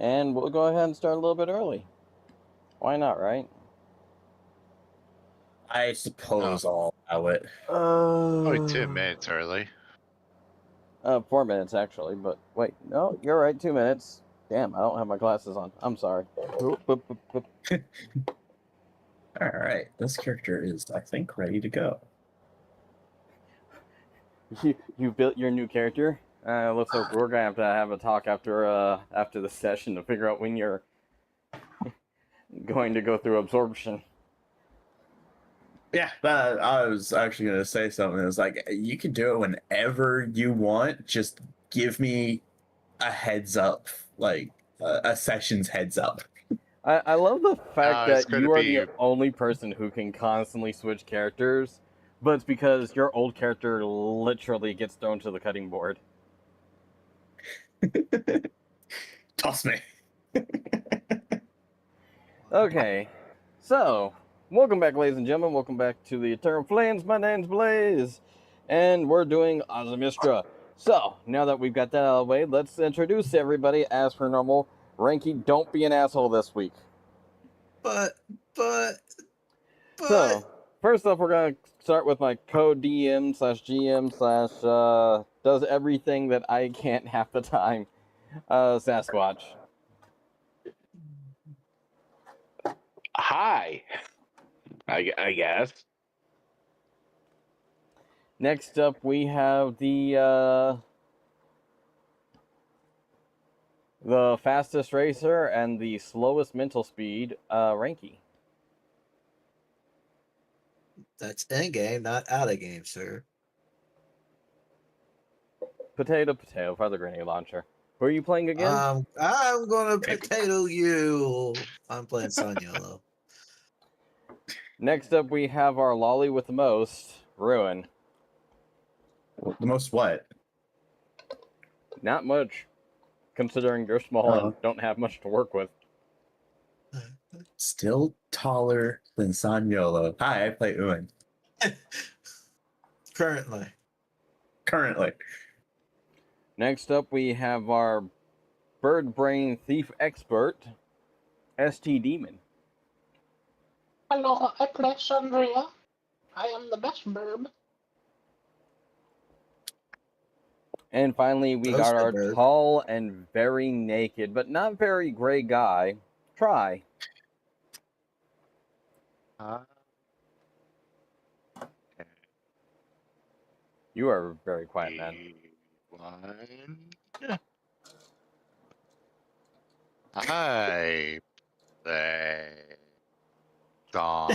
And we'll go ahead and start a little bit early. Why not, right? I suppose I'll allow it. Only 2 minutes early. 4 minutes actually, but wait, no, you're right, 2 minutes. Damn, I don't have my glasses on. I'm sorry. Alright, this character is, I think, ready to go. You built your new character? Looks like we're gonna have a talk after the session to figure out when you're going to go through absorption. Yeah, I was actually going to say something. It was like, you can do it whenever you want. Just give me a heads up, like a session's heads up. I love the fact that you are the be... only person who can constantly switch characters, but it's because your old character literally gets thrown to the cutting board. Toss me. Okay, so welcome back, ladies and gentlemen. Welcome back to the Eternal Flames. My name's Blaze, and we're doing Ozamistra. So now that we've got that out of the way, let's introduce everybody as per normal. Ranky, don't be an asshole this week. But. So, first off, we're going to start with my co-DM slash GM slash does everything that I can't half the time, Sasquatch. Hi. I guess. Next up, we have the fastest racer and the slowest mental speed, Ranky. That's in game, not out of game, sir. Potato, fire the grenade launcher. Who are you playing again? I'm gonna potato you. I'm playing Sanyolo. Next up, we have our lolly with the most, Ruin. The most what? Not much, considering you're small and don't have much to work with. Still taller than Sanyolo. Hi, I play Uin. Currently. Next up, we have our bird brain thief expert, ST Demon. Hello, Alexandria. I am the best burb. And finally, we got our tall and very naked, but not very gray guy, Try. You are very quiet, man. I play Song.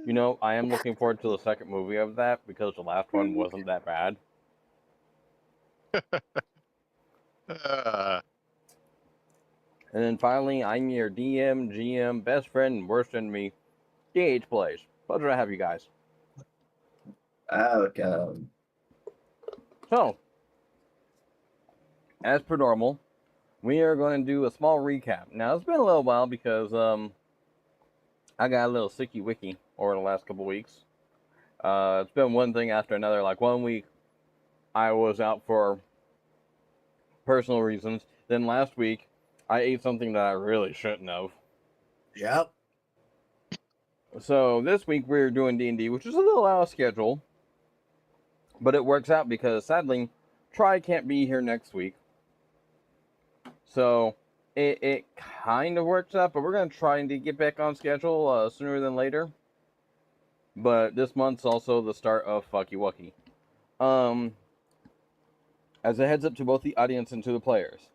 You know, I am looking forward to the second movie of that because the last one wasn't that bad. And then finally, I'm your DM, GM, best friend, and worst enemy, DH Plays. Pleasure to have you guys. Okay. So, as per normal, we are going to do a small recap. Now, it's been a little while because I got a little sicky wicky over the last couple weeks. It's been one thing after another. Like 1 week, I was out for personal reasons. Then last week, I ate something that I really shouldn't have. Yep. So this week we're doing D&D, which is a little out of schedule. But it works out because, sadly, Try can't be here next week. So it kind of works out, but we're going to try to get back on schedule sooner than later. But this month's also the start of Fucky Wucky. As a heads up to both the audience and to the players.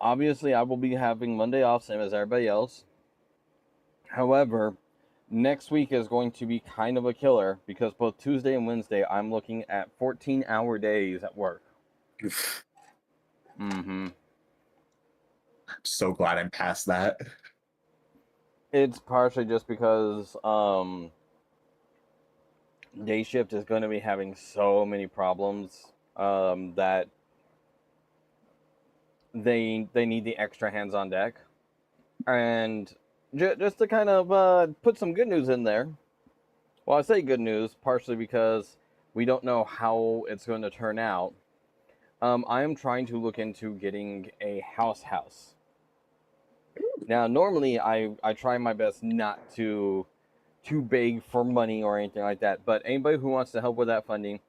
Obviously, I will be having Monday off, same as everybody else. However, next week is going to be kind of a killer because both Tuesday and Wednesday, I'm looking at 14-hour days at work. Mm-hmm. I'm so glad I'm past that. It's partially just because day shift is going to be having so many problems that they need the extra hands on deck. And just to kind of put some good news in there. Well, I say good news partially because We don't know how it's going to turn out. I am trying to look into getting a house. Now, normally I try my best not to beg for money or anything like that, but anybody who wants to help with that funding,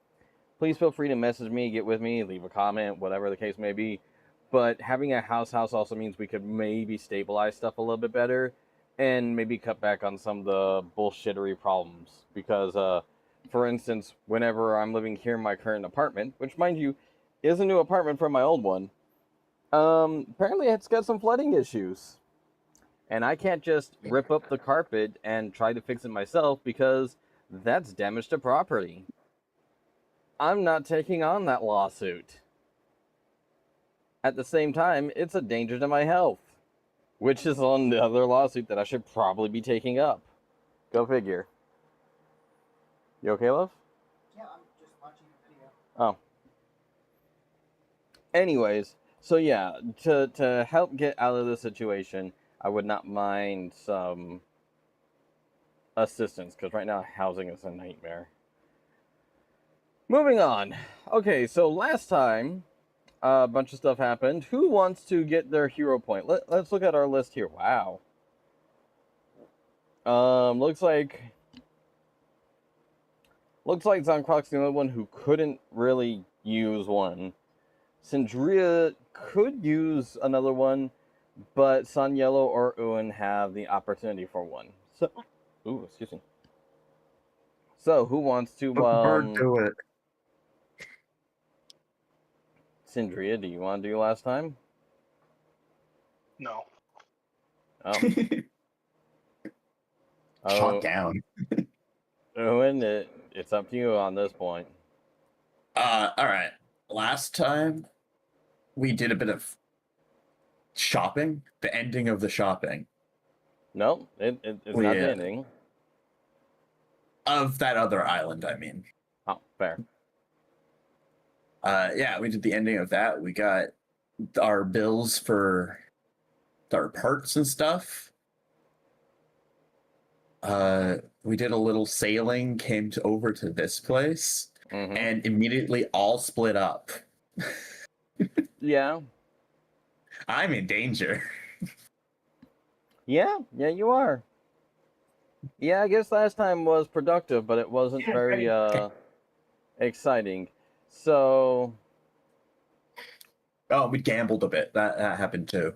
please feel free to message me, get with me, leave a comment, whatever the case may be. But having a house also means we could maybe stabilize stuff a little bit better and maybe cut back on some of the bullshittery problems. Because, for instance, whenever I'm living here in my current apartment, which, mind you, is a new apartment from my old one, apparently it's got some flooding issues. And I can't just rip up the carpet and try to fix it myself because that's damage to property. I'm not taking on that lawsuit. At the same time, it's a danger to my health, which is another lawsuit that I should probably be taking up. Go figure. You okay, love? Yeah, I'm just watching a video. Oh. Anyways, so yeah, to help get out of the situation, I would not mind some assistance, because right now housing is a nightmare. Moving on. Okay, so last time, a bunch of stuff happened. Who wants to get their hero point? Let's look at our list here. Wow. Looks like Zonkrok's the only one who couldn't really use one. Sindria could use another one, but Sun Yellow or Uin have the opportunity for one. So, ooh, excuse me. So, who wants to do it. Sindria, do you want to do last time? No. Oh. Shot down. Uin, it's up to you on this point. All right. Last time we did a bit of shopping. The ending of the shopping No, it's not the ending. of that other island. I mean. Oh, fair. Yeah, we did the ending of that. We got our bills for our parts and stuff. We did a little sailing, over to this place, and immediately all split up. Yeah. I'm in danger. Yeah, you are. Yeah, I guess last time was productive, but it wasn't very exciting. So, oh, we gambled a bit. That happened too.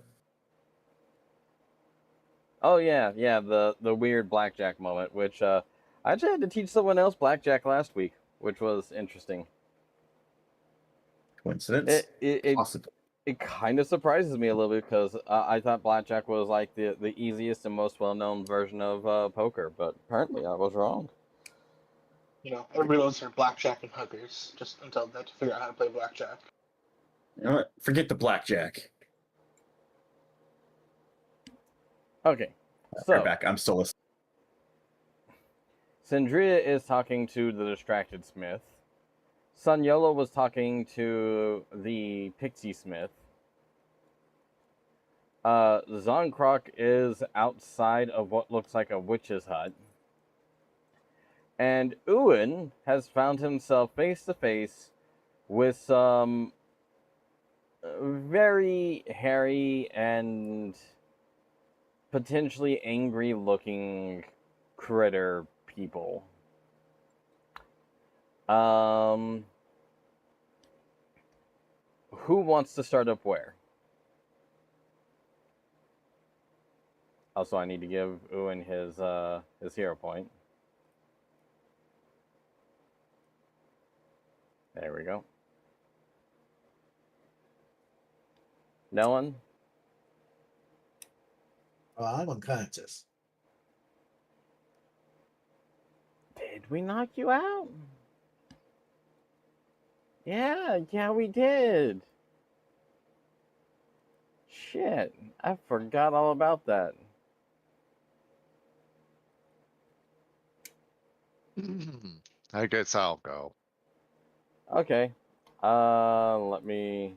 oh yeah, the weird blackjack moment, which I actually had to teach someone else blackjack last week, which was interesting. Coincidence? Possible. It kind of surprises me a little bit because I thought blackjack was like the easiest and most well-known version of poker, but apparently I was wrong. You know, everybody loves their blackjack and hookers just until they have to figure out how to play blackjack. You know what? Forget the blackjack. Okay, so Right back. I'm still listening. Sindria is talking to the distracted smith. Sun Yolo was talking to the pixie smith. Zonkrok is outside of what looks like a witch's hut. And Uin has found himself face to face with some very hairy and potentially angry looking critter people. Who wants to start up where? Also, I need to give Uin his hero point. There we go. No one? I'm unconscious. Did we knock you out? Yeah, we did. Shit, I forgot all about that. I guess I'll go. Okay. Let me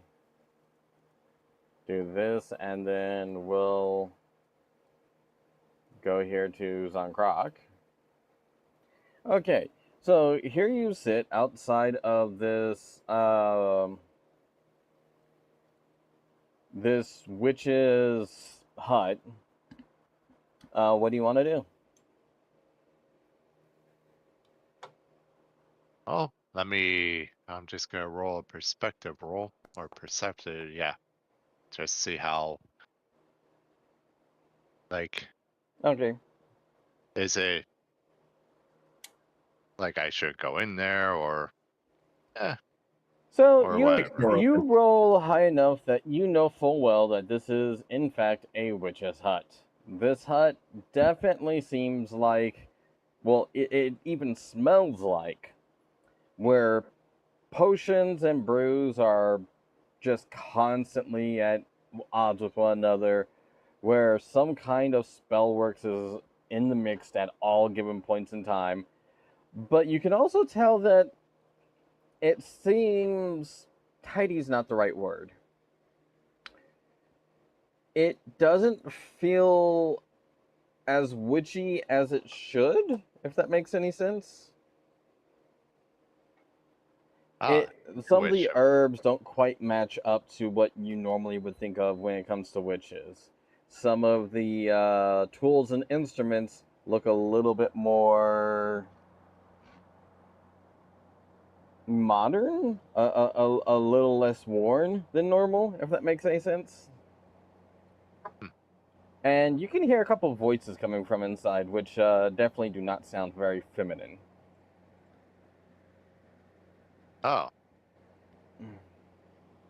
do this, and then we'll go here to Zonkrok. Okay. So here you sit outside of this witch's hut. What do you want to do? Oh, I'm just gonna roll a perspective roll or perceptive, yeah. Just see how, like, Okay. is it like I should go in there or, eh, So or you whatever? you roll high enough that you know full well that this is in fact a witch's hut. This hut definitely seems like, well, it even smells like, where potions and brews are just constantly at odds with one another, where some kind of spell works is in the mix at all given points in time. But you can also tell that it seems tidy is not the right word. It doesn't feel as witchy as it should, if that makes any sense. Ah, Some of which, the herbs don't quite match up to what you normally would think of when it comes to witches. Some of the tools and instruments look a little bit more modern, a little less worn than normal, if that makes any sense. Hmm. And you can hear a couple of voices coming from inside, which definitely do not sound very feminine. oh,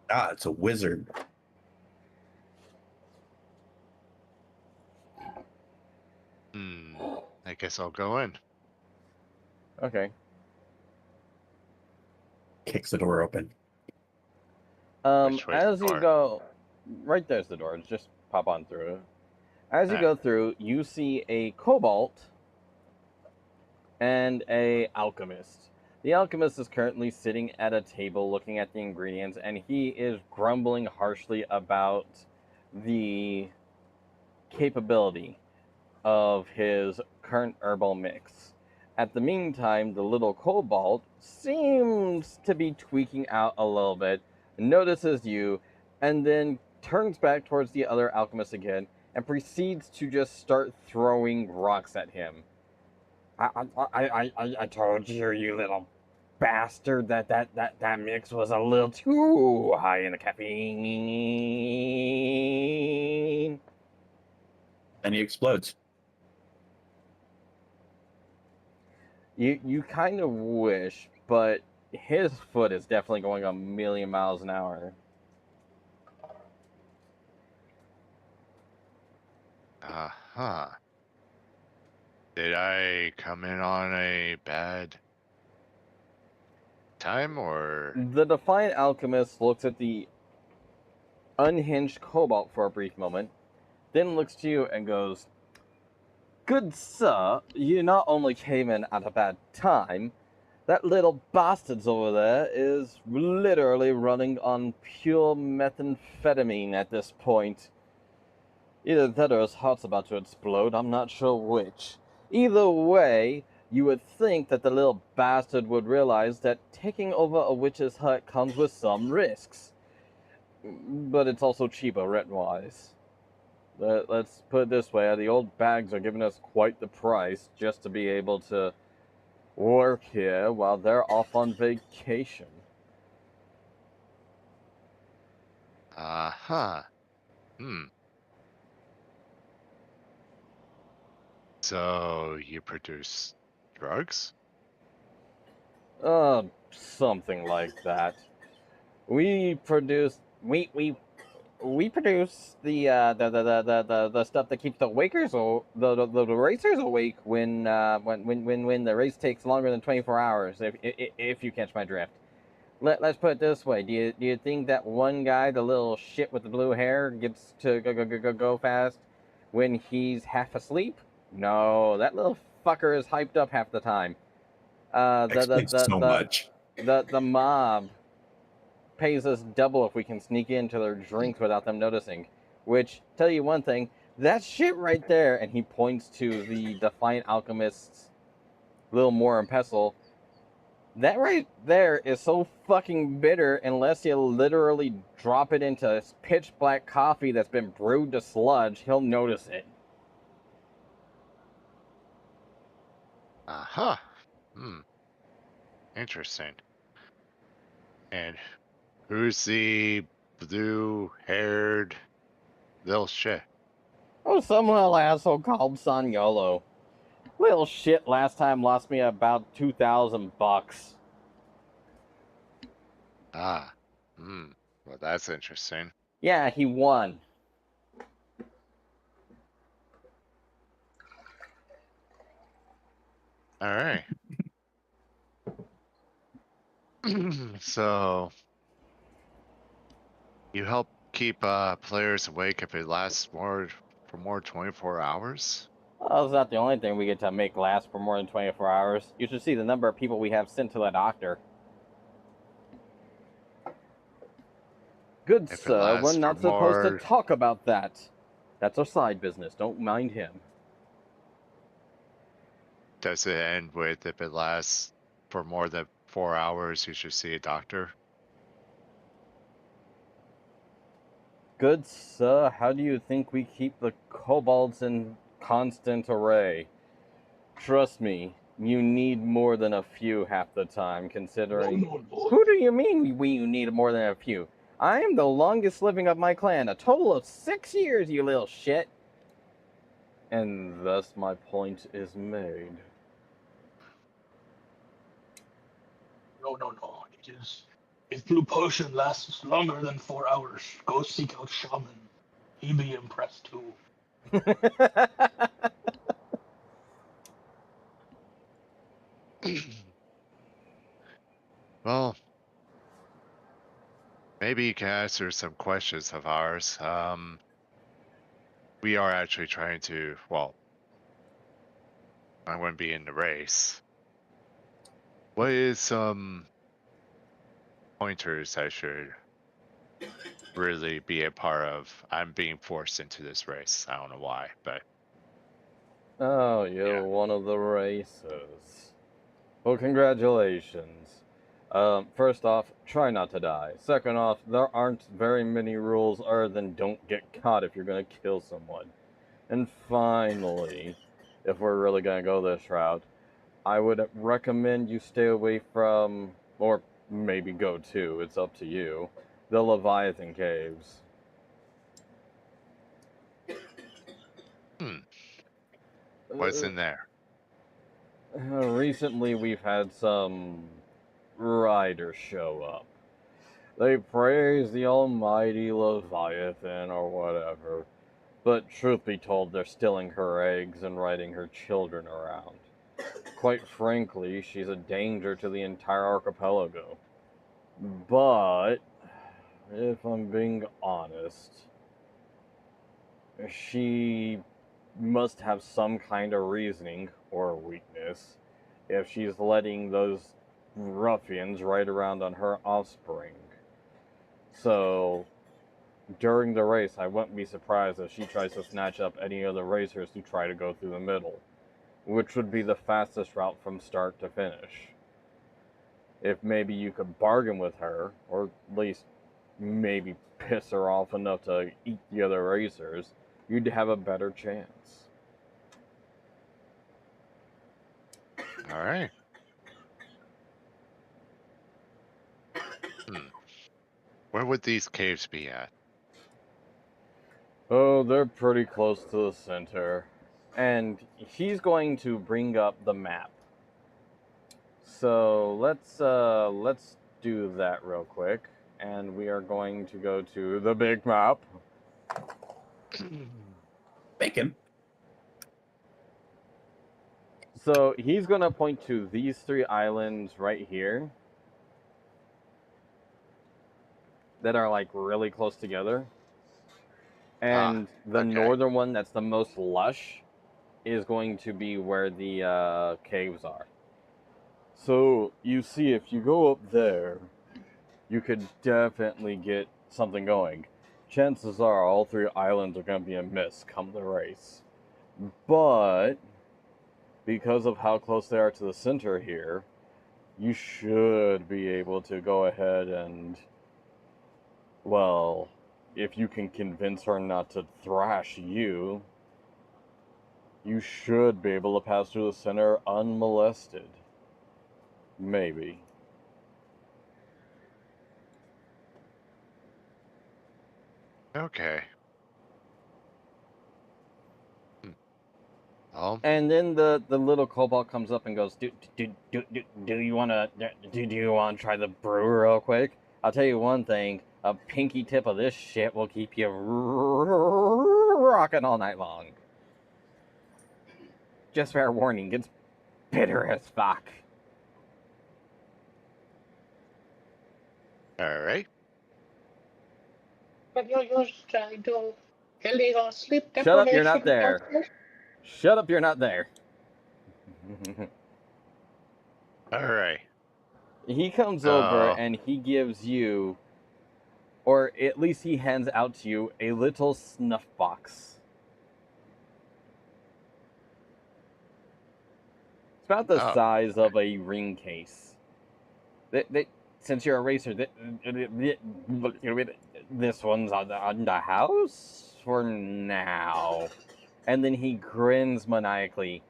Ah, it's a wizard. I guess I'll go in. Okay. Kicks the door open. Which way's the As you door? go, right there's the door. Just pop on through. As you Alright. go through, you see a kobold and a alchemist. The alchemist is currently sitting at a table looking at the ingredients, and he is grumbling harshly about the capability of his current herbal mix. At the meantime, the little kobold seems to be tweaking out a little bit, notices you, and then turns back towards the other alchemist again and proceeds to just start throwing rocks at him. I told you, you little bastard, that mix was a little too high in the caffeine. And he explodes. You kind of wish, but his foot is definitely going a million miles an hour. Uh-huh. Did I come in on a bad time or? The Defiant Alchemist looks at the unhinged Cobalt for a brief moment, then looks to you and goes, "Good sir, you not only came in at a bad time, that little bastard's over there is literally running on pure methamphetamine at this point. Either that or his heart's about to explode, I'm not sure which. Either way, you would think that the little bastard would realize that taking over a witch's hut comes with some risks. But it's also cheaper rent-wise. Let's put it this way, the old bags are giving us quite the price just to be able to work here while they're off on vacation." Uh-huh. So you produce drugs? Something like that. We produce we produce the stuff that keeps the wakers or the racers awake when the race takes longer than 24 hours. If you catch my drift. Let's put it this way. Do you think that one guy, the little shit with the blue hair, gets to go fast when he's half asleep? No, that little fucker is hyped up half the time. Explains so much. The mob pays us double if we can sneak into their drinks without them noticing. Which, tell you one thing, that shit right there, and he points to the Defiant Alchemist's little Moor and Pestle, That right there is so fucking bitter unless you literally drop it into pitch black coffee that's been brewed to sludge, he'll notice it. Uh-huh. Interesting. And who's the blue-haired little shit? Oh, some little asshole called Sanyolo. Little shit last time lost me about $2,000. Ah. Well, that's interesting. Yeah, he won. All right. So you help keep players awake if it lasts for more 24 hours? Well, it's not the only thing we get to make last for more than 24 hours. You should see the number of people we have sent to the doctor. Good If it sir, we're lasts not for supposed to more, talk about that. That's our side business. Don't mind him. does it end with if it lasts for more than 4 hours, you should see a doctor? Good sir, how do you think we keep the kobolds in constant array? Trust me, you need more than a few half the time, considering... No. Who do you mean you need more than a few? I am the longest living of my clan, a total of 6 years, you little shit. And thus my point is made. No. It is. If blue potion lasts longer than 4 hours, go seek out shaman. He'd be impressed too. Well, maybe you can answer some questions of ours. We are actually trying to, well, I wouldn't be in the race. What is some pointers I should really be a part of? I'm being forced into this race. I don't know why, but Oh, you're Yeah. one of the racers. Well, congratulations. First off, try not to die. Second off, there aren't very many rules other than don't get caught if you're gonna kill someone. And finally, if we're really gonna go this route, I would recommend you stay away from, or maybe go to, it's up to you, the Leviathan Caves. what's in there? Recently, we've had some riders show up. They praise the almighty Leviathan or whatever, but truth be told, they're stealing her eggs and riding her children around. Quite frankly, she's a danger to the entire archipelago. But, if I'm being honest, she must have some kind of reasoning or weakness if she's letting those ruffians ride around on her offspring. So, during the race, I wouldn't be surprised if she tries to snatch up any of the racers who try to go through the middle, which would be the fastest route from start to finish. If maybe you could bargain with her, or at least maybe piss her off enough to eat the other racers, you'd have a better chance. All right. Where would these caves be at? Oh, they're pretty close to the center. And he's going to bring up the map. So let's do that real quick. And we are going to go to the big map. Bacon. So he's going to point to these 3 islands right here that are like really close together. And the okay. northern one that's the most lush is going to be where the caves are. So you see, if you go up there, you could definitely get something going. Chances are all 3 islands are going to be a miss come the race. But because of how close they are to the center here, you should be able to go ahead and, well, if you can convince her not to thrash you, you should be able to pass through the center unmolested. Maybe. Okay. Oh, And then the little kobold comes up and goes, do you want to try the brew real quick? I'll tell you one thing, a pinky tip of this shit will keep you rocking all night long. Just fair warning, it's bitter as fuck. all right. But you're trying to illegal sleep Shut up, you're not deprivation. there. Shut up, you're not there. All right. He comes Oh. over and he gives you, or at least he hands out to you, a little snuff box. It's about the Oh. size of a ring case. Since you're a racer, this one's on the house for now. And then he grins maniacally.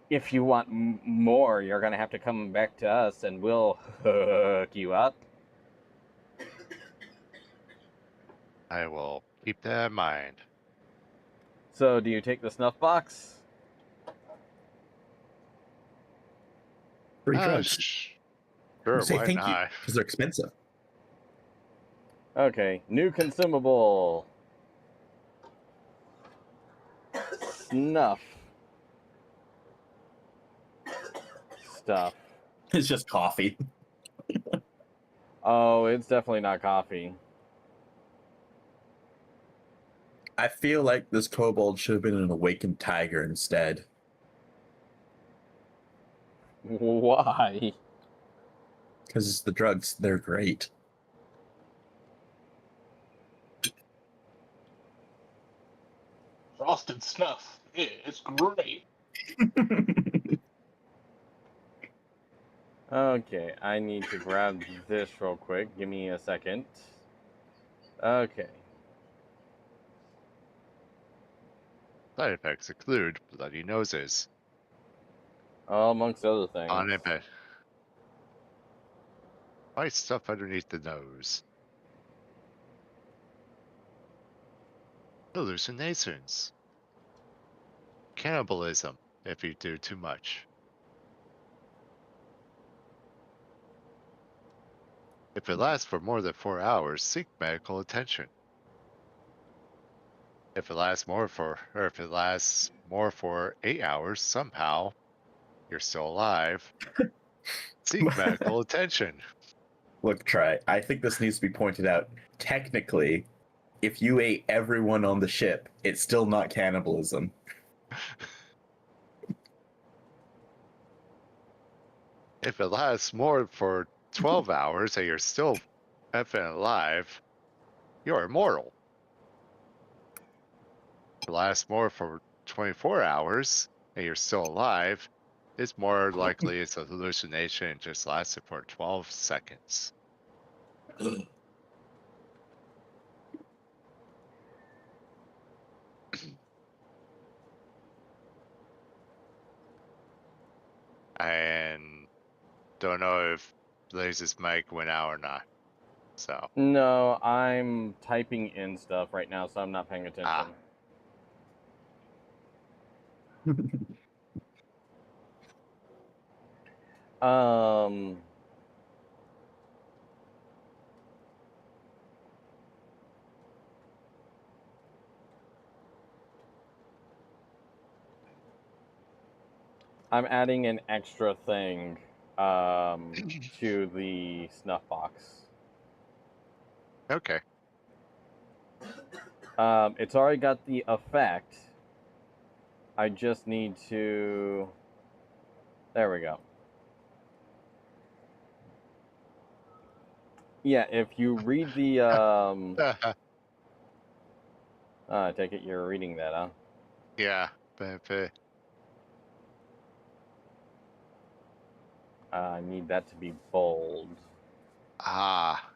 If you want more, you're going to have to come back to us and we'll hook you up. I will keep that in mind. So, do you take the snuff box? Free drugs. Sure, Say why thank you not? because they're expensive. Okay, new consumable. Snuff. Stuff. It's just coffee. Oh, it's definitely not coffee. I feel like this kobold should have been an awakened tiger instead. Why? Because the drugs, they're great. Frosted snuff. Yeah, it's great. Okay, I need to grab this real quick. Give me a second. Okay. Side effects include bloody noses, Amongst other things. on it, but white stuff underneath the nose, hallucinations, cannibalism if you do too much. If it lasts for more than 4 hours, seek medical attention. If it lasts more for 8 hours, somehow you're still alive, seek medical attention. Look, Try, I think this needs to be pointed out. Technically, if you ate everyone on the ship, it's still not cannibalism. If it lasts more for 12 hours and you're still effing alive, you're immortal. If it lasts more for 24 hours and you're still alive, it's more likely it's a hallucination and just lasted for 12 seconds. And don't know if Blaze's mic went out or not. So, No, I'm typing in stuff right now, so I'm not paying attention. Um. I'm adding an extra thing to the snuff box. okay. It's already got the effect. I just need to... There we go. Yeah, if you read the... I take it you're reading that, huh? Yeah. But, I need that to be bold. Ah,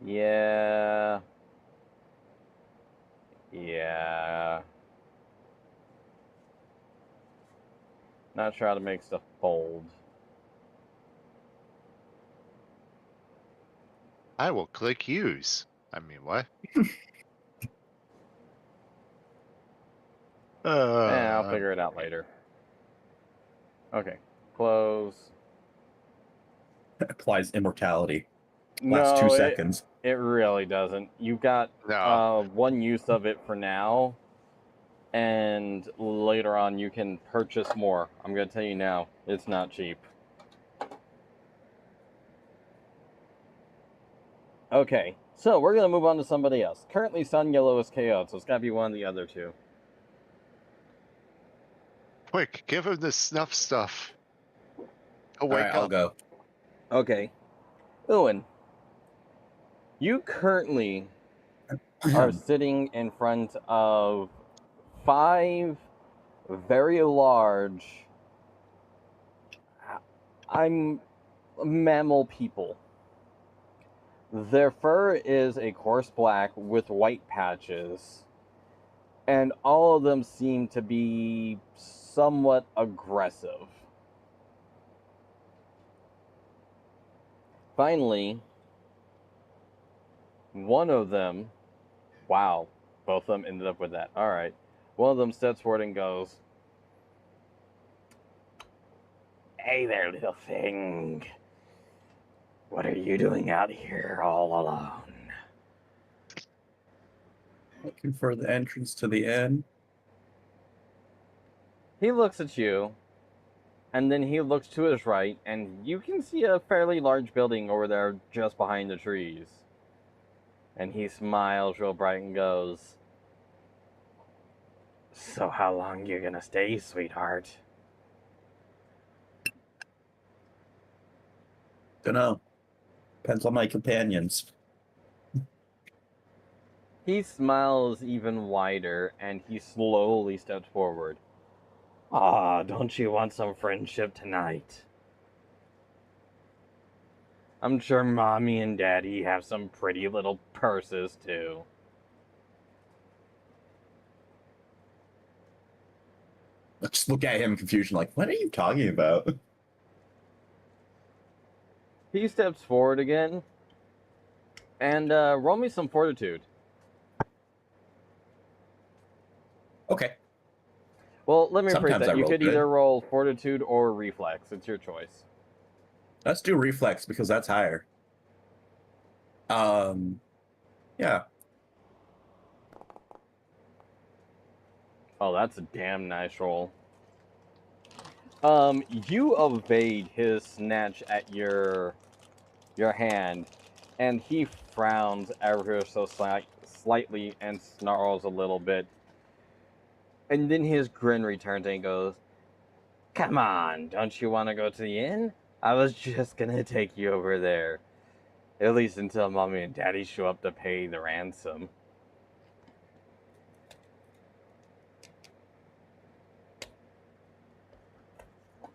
Yeah. Yeah. Not sure how to make stuff bold. I will click use. I mean, what? I'll figure it out later. Okay. Close. Applies immortality. Last No, 2 it seconds. really doesn't. You've got No. one use of it for now, and later on you can purchase more. I'm gonna tell you now, it's not cheap. Okay, so we're gonna move on to somebody else. Currently, Sun Yellow is KO'd, so it's gotta be one of the other two. Quick, give him the snuff stuff. Oh, All wake right, I'll up. go. Okay, Owen, you currently are sitting in front of 5 very large mammal people. Their fur is a coarse black with white patches, and all of them seem to be somewhat aggressive. Finally, one of them, wow, both of them ended up with that. All right. One of them steps forward and goes, "Hey there, little thing. What are you doing out here all alone?" Looking for the entrance to the inn. He looks at you, and then he looks to his right, and you can see a fairly large building over there just behind the trees. And he smiles real bright and goes, "So how long you gonna stay, sweetheart?" Dunno. Depends on my companions. He smiles even wider, and he slowly steps forward. "Ah, don't you want some friendship tonight? I'm sure Mommy and Daddy have some pretty little purses, too." I just look at him in confusion, like, what are you talking about? He steps forward again, and roll me some fortitude. Okay. Well, let me rephrase Sometimes that. I You roll could good. either roll fortitude or reflex. It's your choice. Let's do reflex because that's higher. Yeah. Oh, that's a damn nice roll. You evade his snatch at your hand, and he frowns ever so slightly and snarls a little bit. And then his grin returns and he goes, "Come on, don't you want to go to the inn? I was just gonna take you over there. At least until Mommy and Daddy show up to pay the ransom."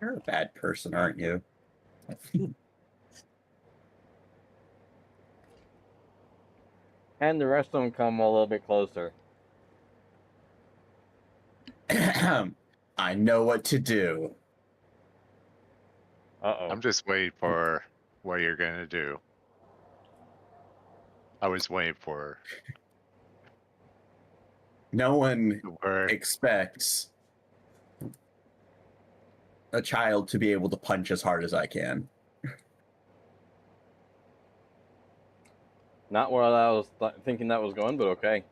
You're a bad person, aren't you? And the rest of them come a little bit closer. I know what to do. Uh-oh. I'm just waiting for what you're gonna do. I was waiting for No one the word. expects a child to be able to punch as hard as I can. Not where I was thinking that was going, but okay.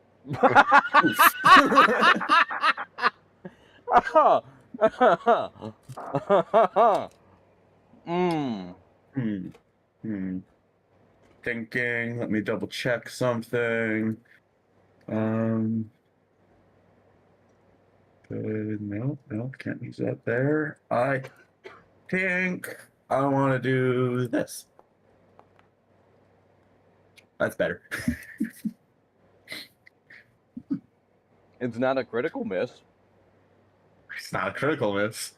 Thinking. Let me double check something. No, can't use that there. I think I want to do this. That's better. It's not a critical miss. It's not a critical miss.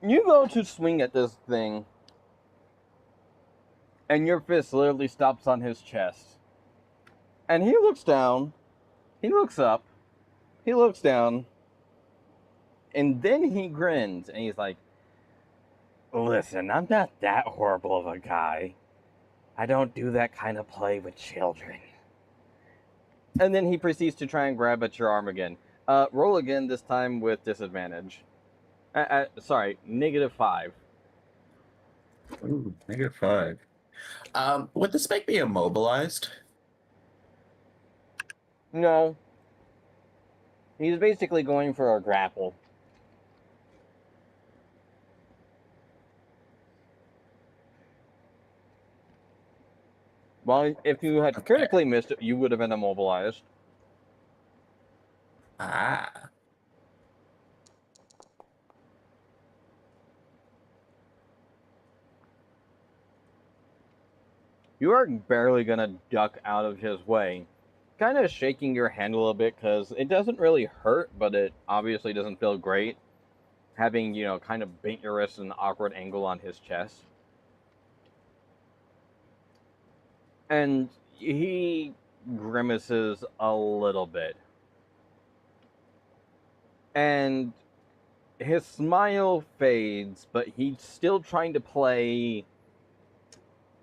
You go to swing at this thing, and your fist literally stops on his chest. And he looks down, he looks up, he looks down, and then he grins, and he's like, listen, I'm not that horrible of a guy. I don't do that kind of play with children. And then he proceeds to try and grab at your arm again. Roll again, this time with disadvantage. Sorry, -5. Ooh, -5. Would this make me immobilized? No. He's basically going for a grapple. Well, if you had critically missed it, you would have been immobilized. Ah. You are barely going to duck out of his way. Kind of shaking your hand a little bit because it doesn't really hurt, but it obviously doesn't feel great. Having, kind of bent your wrist at an awkward angle on his chest. And he grimaces a little bit. And his smile fades, but he's still trying to play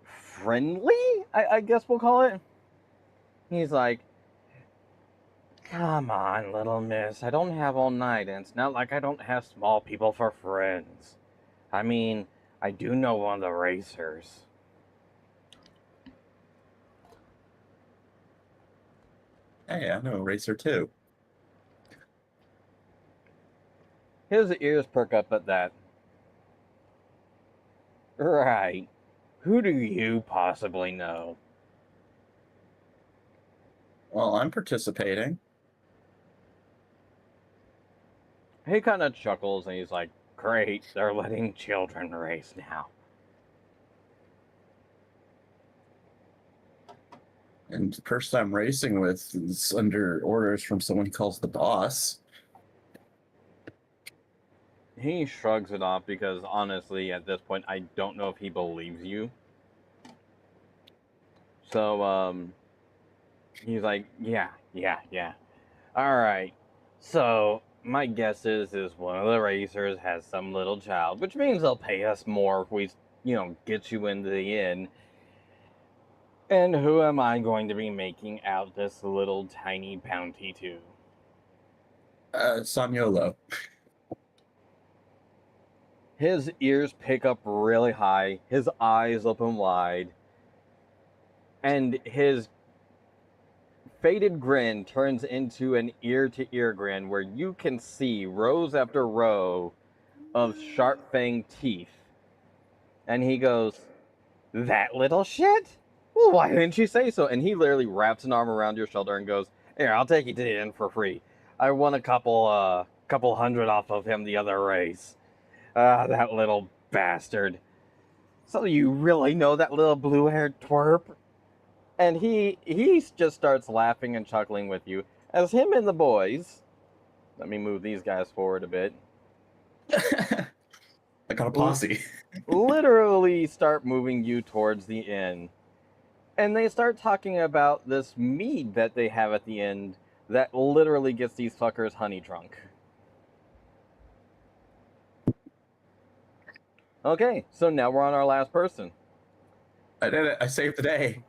friendly, I guess we'll call it. He's like, come on, little miss, I don't have all night, and it's not like I don't have small people for friends. I mean, I do know one of the racers. Hey, I know a racer too. His ears perk up at that. Right. Who do you possibly know? Well, I'm participating. He kind of chuckles and he's like, great, they're letting children race now. And the person I'm racing with is under orders from someone he calls the boss. He shrugs it off because honestly, at this point, I don't know if he believes you. So, he's like, yeah. All right. So, my guess is one of the racers has some little child, which means they'll pay us more if we, get you into the inn. And who am I going to be making out this little tiny bounty to? Saniolo. His ears pick up really high, his eyes open wide, and his faded grin turns into an ear-to-ear grin where you can see rows after row of sharp-fanged teeth. And he goes, that little shit? Well, why didn't you say so? And he literally wraps an arm around your shoulder and goes, here, I'll take you to the inn for free. I won a couple hundred off of him the other race. That little bastard. So you really know that little blue-haired twerp? And he just starts laughing and chuckling with you as him and the boys, let me move these guys forward a bit, I got a posse. literally start moving you towards the inn. And they start talking about this mead that they have at the end that literally gets these fuckers honey drunk. Okay, so now we're on our last person. I did it. I saved the day.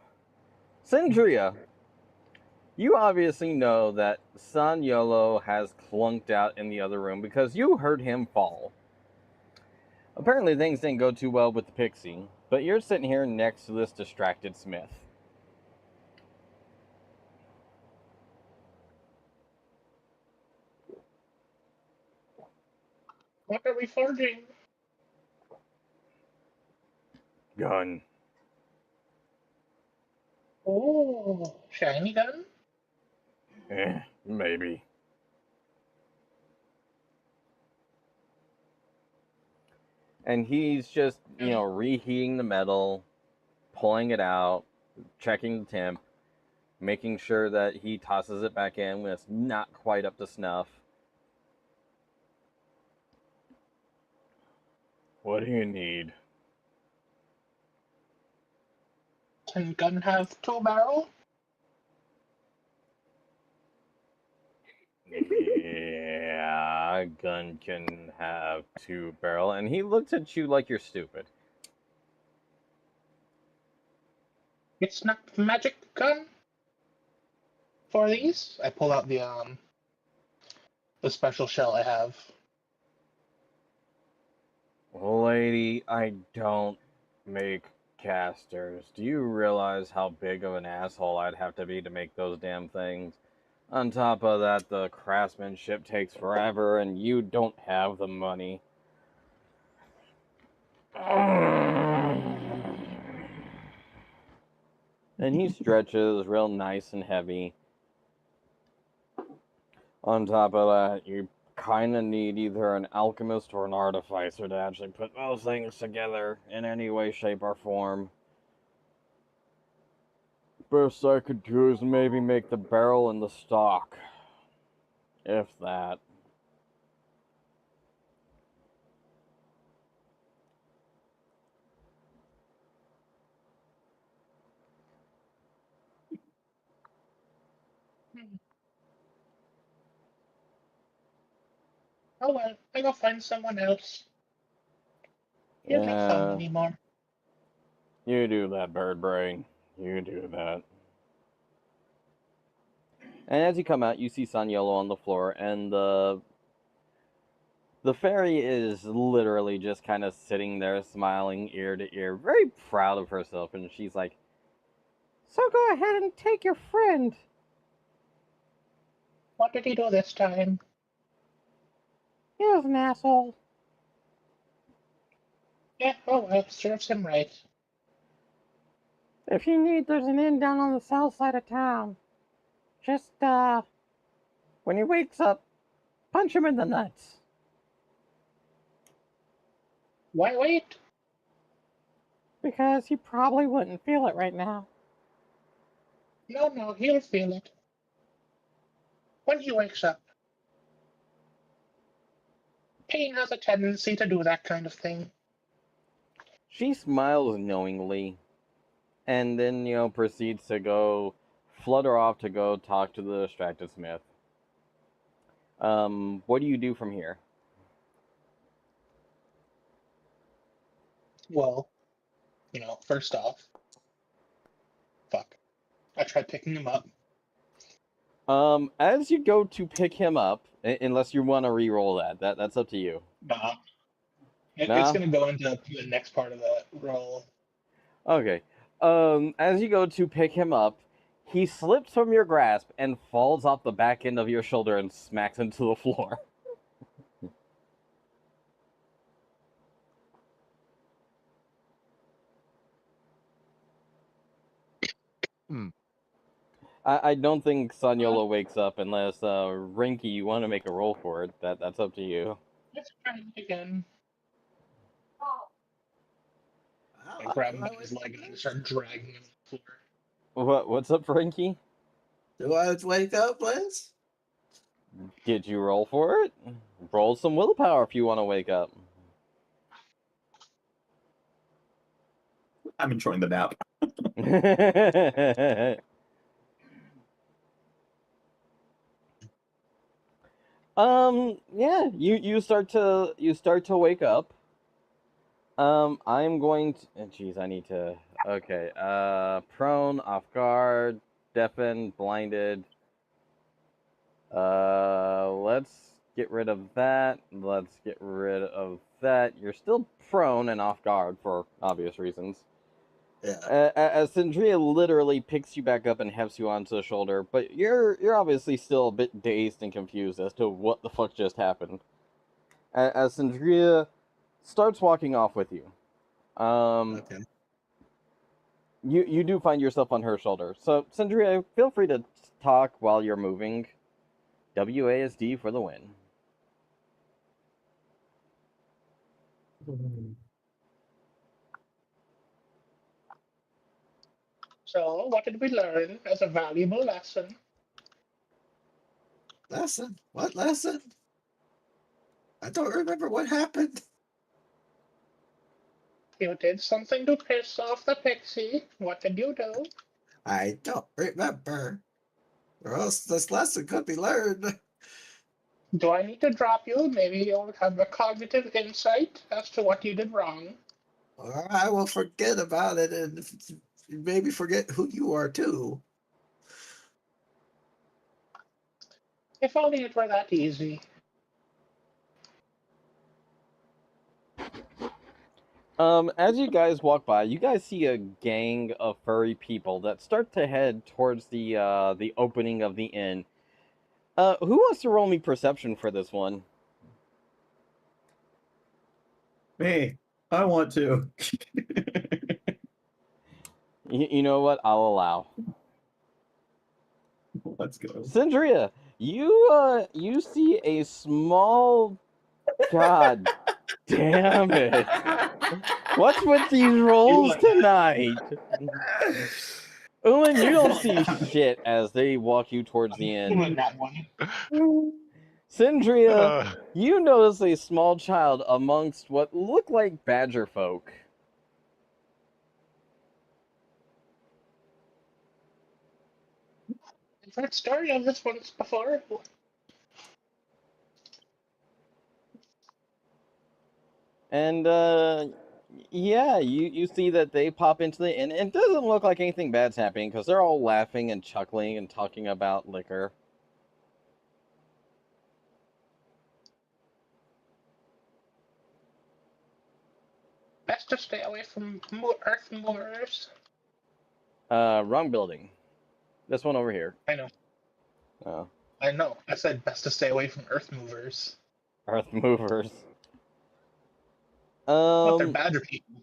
Sindria, you obviously know that Saniolo has clunked out in the other room because you heard him fall. Apparently things didn't go too well with the pixie, but you're sitting here next to this distracted Smith. What are we forging? Gun. Oh, shiny gun? Maybe. And he's just, reheating the metal, pulling it out, checking the temp, making sure that he tosses it back in when it's not quite up to snuff. What do you need? Can gun have 2-barrel? Yeah, a gun can have 2-barrel. And he looks at you like you're stupid. It's not magic gun for these. I pull out the special shell I have. Lady, I don't make casters. Do you realize how big of an asshole I'd have to be to make those damn things? On top of that, the craftsmanship takes forever, and you don't have the money. And he stretches real nice and heavy. On top of that, you kind of need either an alchemist or an artificer to actually put those things together in any way, shape, or form. Best I could do is maybe make the barrel and the stock. If that. Oh well, I go find someone else. You're not fun Yeah, anymore. you do that, bird brain. You do that. And as you come out, you see Saniello on the floor, and the fairy is literally just kind of sitting there, smiling ear to ear, very proud of herself, and she's like, "So go ahead and take your friend." What did he do this time? He was an asshole. Yeah, oh well, serves him right. If you need, there's an inn down on the south side of town. Just, when he wakes up, punch him in the nuts. Why wait? Because he probably wouldn't feel it right now. No, he'll feel it. When he wakes up. Pain has a tendency to do that kind of thing. She smiles knowingly, and then, proceeds to go flutter off to go talk to the distracted smith. What do you do from here? Well, first off, fuck. I tried picking him up. As you go to pick him up, unless you want to re-roll that's up to you. Nah. It's Nah? gonna go into the next part of the roll. Okay. As you go to pick him up, he slips from your grasp and falls off the back end of your shoulder and smacks into the floor. Hmm. I don't think Sanyola wakes up unless, Rinky, you want to make a roll for it. That's up to you. Let's try it again. I Oh, grab him by his leg and I start dragging him on the floor. What's up, Rinky? do I wake up, please? Did you roll for it? Roll some willpower if you want to wake up. I'm enjoying the nap. Yeah, you start to wake up. I'm going to, jeez, I need to, okay, prone, off guard, deafened, blinded. Let's get rid of that. Let's get rid of that. You're still prone and off guard for obvious reasons. Yeah. As Sindria literally picks you back up and hefts you onto the shoulder, but you're obviously still a bit dazed and confused as to what the fuck just happened. As Sindria starts walking off with you, Okay. you do find yourself on her shoulder. So Sindria, feel free to talk while you're moving. WASD for the win. So, what did we learn as a valuable lesson? Lesson? What lesson? I don't remember what happened. You did something to piss off the pixie. What did you do? I don't remember. Or else this lesson could be learned. Do I need to drop you? Maybe you'll have a cognitive insight as to what you did wrong. Or I will forget about it and maybe forget who you are too. If only it were that easy. As you guys walk by, you guys see a gang of furry people that start to head towards the opening of the inn. Who wants to roll me perception for this one? Me, I want to. You know what? I'll allow. Let's go. Sindria, you see a small. God damn it! What's with these rolls tonight? Ulan, you don't see shit as they walk you towards the end. That one. Sindria, you notice a small child amongst what look like badger folk. I've heard story of this once before. And yeah, you see that they pop into the inn. It doesn't look like anything bad's happening because they're all laughing and chuckling and talking about liquor. Best to stay away from earth movers. Wrong building. This one over here. I know. Oh, I know. I said best to stay away from earth movers. earth movers. But they're badger people.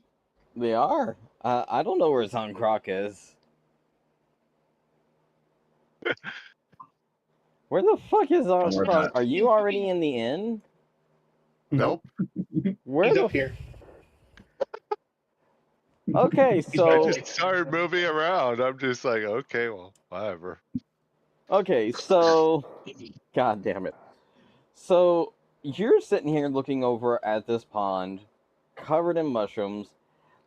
They are. I don't know where Zonkrock is. Where the fuck is Don't worry about Zonkrock? Are you already in the inn? Nope. Where He's the up here. Okay, I so just started moving around. I'm just like, okay, well, whatever. okay, so God damn it. So you're sitting here looking over at this pond covered in mushrooms.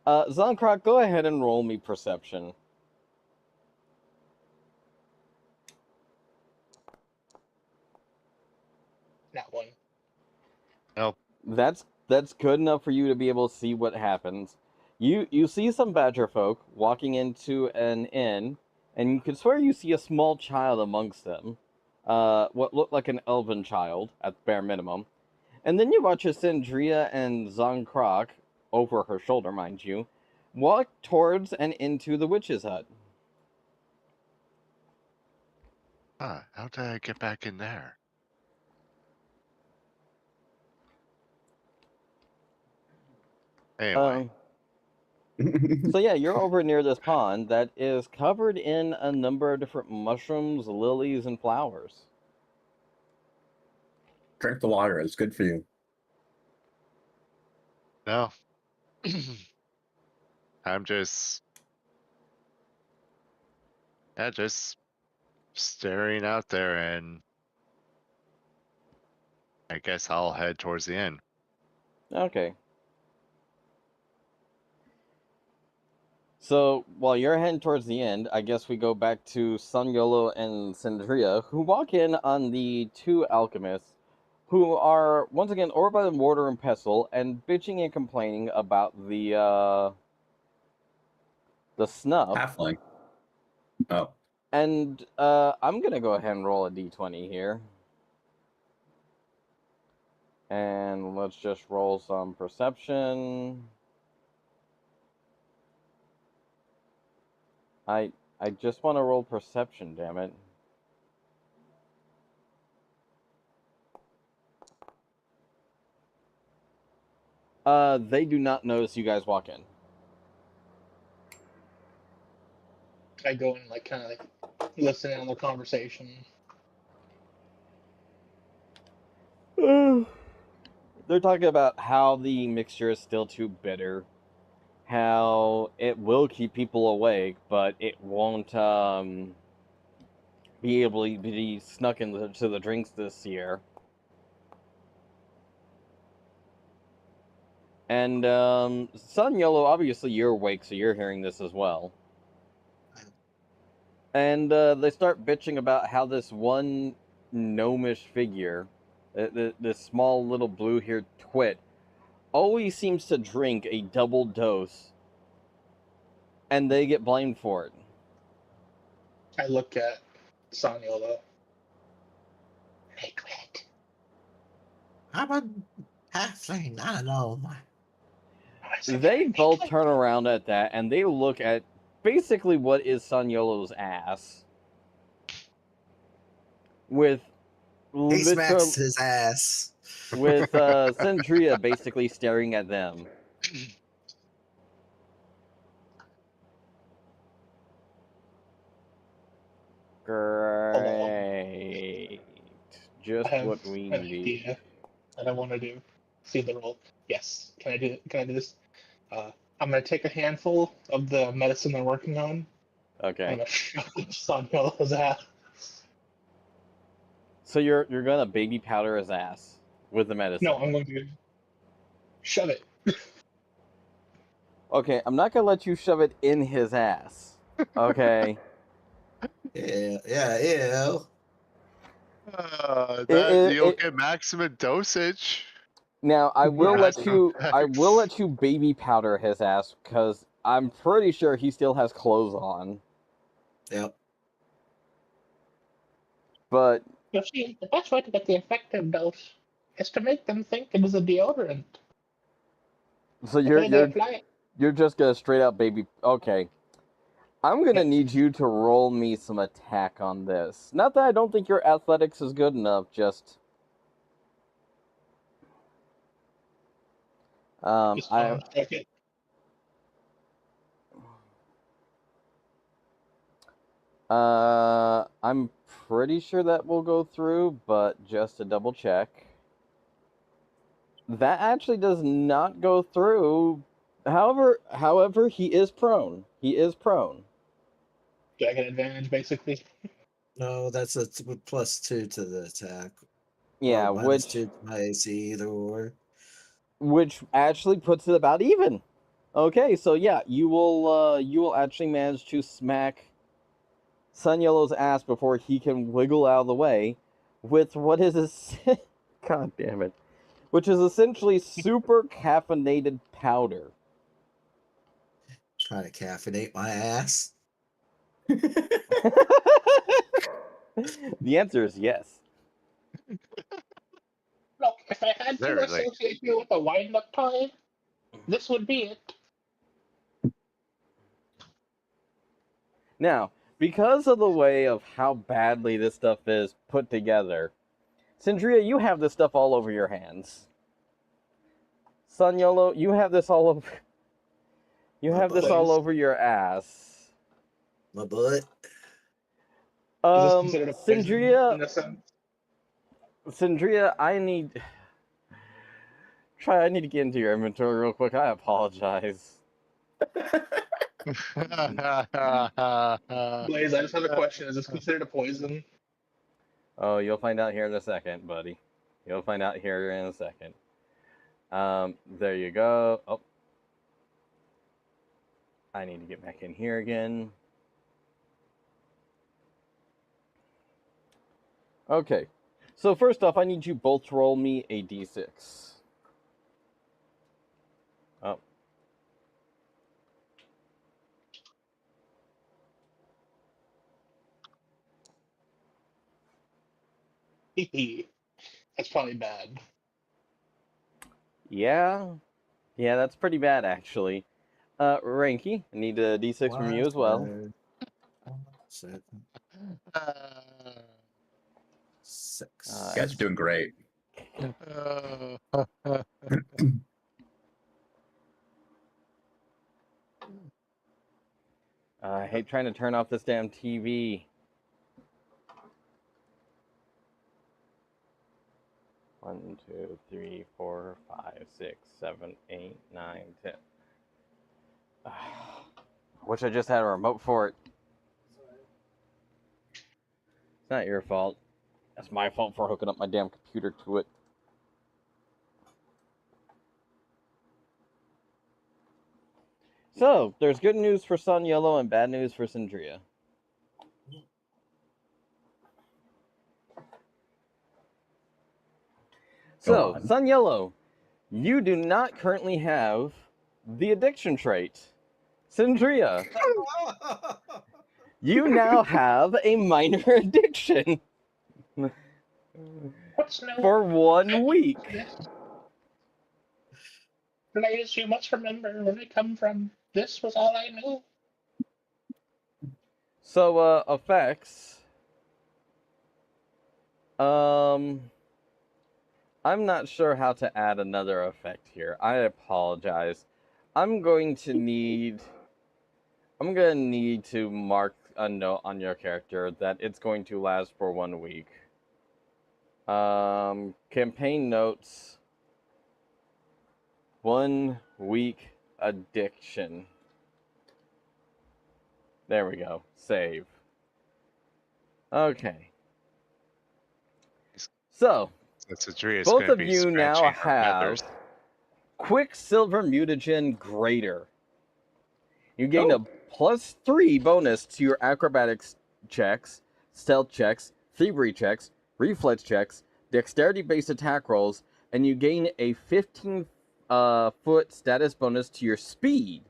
Zonkrock, go ahead and roll me perception. That one. Nope. That's good enough for you to be able to see what happens. You see some badger folk walking into an inn, and you can swear you see a small child amongst them. What looked like an elven child, at the bare minimum. And then you watch as Sindria and Zonkrock, over her shoulder, mind you, walk towards and into the witch's hut. How did I get back in there? Anyway, So yeah, you're over near this pond that is covered in a number of different mushrooms, lilies, and flowers. Drink the water. It's good for you. no. I'm just staring out there, and I guess I'll head towards the end. Okay. So while you're heading towards the end, I guess we go back to Sunyolo and Sindria, who walk in on the two alchemists, who are once again over by the mortar and pestle and bitching and complaining about the snuff. Halfling. Oh. And I'm gonna go ahead and roll a d20 here. And let's just roll some perception. I just want to roll perception, damn it. They do not notice you guys walk in. I go and like kind of like listen in on the conversation. They're talking about how the mixture is still too bitter, how it will keep people awake, but it won't be able to be snuck into the drinks this year. And Sun Yolo, obviously you're awake, so you're hearing this as well. And they start bitching about how this one gnomish figure, this small little blue-haired twit, always seems to drink a double dose, and they get blamed for it. I look at Saniolo. Hey, quit. I'm a halfling. I don't know. They both turn around at that, and they look at basically what is Sanyolo's ass. With He smacks literal, his ass. with Sandria basically staring at them. Great. Just I have what we an need. idea that I want to do. See the roll. Yes. Can I do this? I'm gonna take a handful of the medicine they're working on. I'm Okay. gonna shove it Saniolo's ass. So you're gonna baby powder his ass with the medicine. No, I'm going to shove it. Okay, I'm not gonna let you shove it in his ass. Okay. Yeah. You'll get maximum dosage. Now I will Yeah, let you baby powder his ass because I'm pretty sure he still has clothes on. Yep. But You see, the best way to get the effective dose is to make them think it is a deodorant. so The way they apply it. you're just gonna straight up baby. Okay. I'm gonna need you to roll me some attack on this. Not that I don't think your athletics is good enough, just Just I check it. I'm pretty sure that will go through, but just to double check. That actually does not go through. However, he is prone. He is prone. Do I get advantage, basically? No, that's a +2 to the attack. Yeah, Or -2 to my AC, either or. which actually puts it about even. Okay, so yeah, you will actually manage to smack Sun Yellow's ass before he can wiggle out of the way with what is a God damn it. Which is essentially super caffeinated powder. Trying to caffeinate my ass. The answer is yes. Look, if I had to Literally. associate you with a wind-up toy, this would be it. Now, because of the way of how badly this stuff is put together, Sindria, you have this stuff all over your hands. Sanyolo, you have this all over. You My have this butt. all over your ass. My butt. Is this considered a poison Sindria, in a sense? Sindria, I need to get into your inventory real quick. I apologize. Blaze, I just have a question. Is this considered a poison? Oh, you'll find out here in a second, buddy. You'll find out here in a second. There you go. Oh. I need to get back in here again. Okay. So first off, I need you both to roll me a d6. Oh. That's probably bad. Yeah. Yeah, that's pretty bad, actually. Ranky, I need a d6 from you as well. 7, 6. You guys are doing great. I hate trying to turn off this damn TV. 1, 2, 3, 4, 5, 6, 7, 8, 9, 10. Wish I just had a remote for it. It's not your fault. That's my fault for hooking up my damn computer to it. So, there's good news for Sun Yellow and bad news for Syndria. So, on. Sun Yellow, you do not currently have the addiction trait. Syndria, you now have a minor addiction What's new? for 1 week. Yes. Ladies, you must remember where I come from. This was all I knew. So, effects. I'm not sure how to add another effect here. I apologize. I'm going to need to mark a note on your character that it's going to last for 1 week. Campaign notes. 1 week addiction. There we go. Save. Okay. So, both of you now have Quicksilver Mutagen Greater. You gain a +3 bonus to your acrobatics checks, stealth checks, thievery checks, reflex checks, dexterity-based attack rolls, and you gain a 15-foot status bonus to your speed.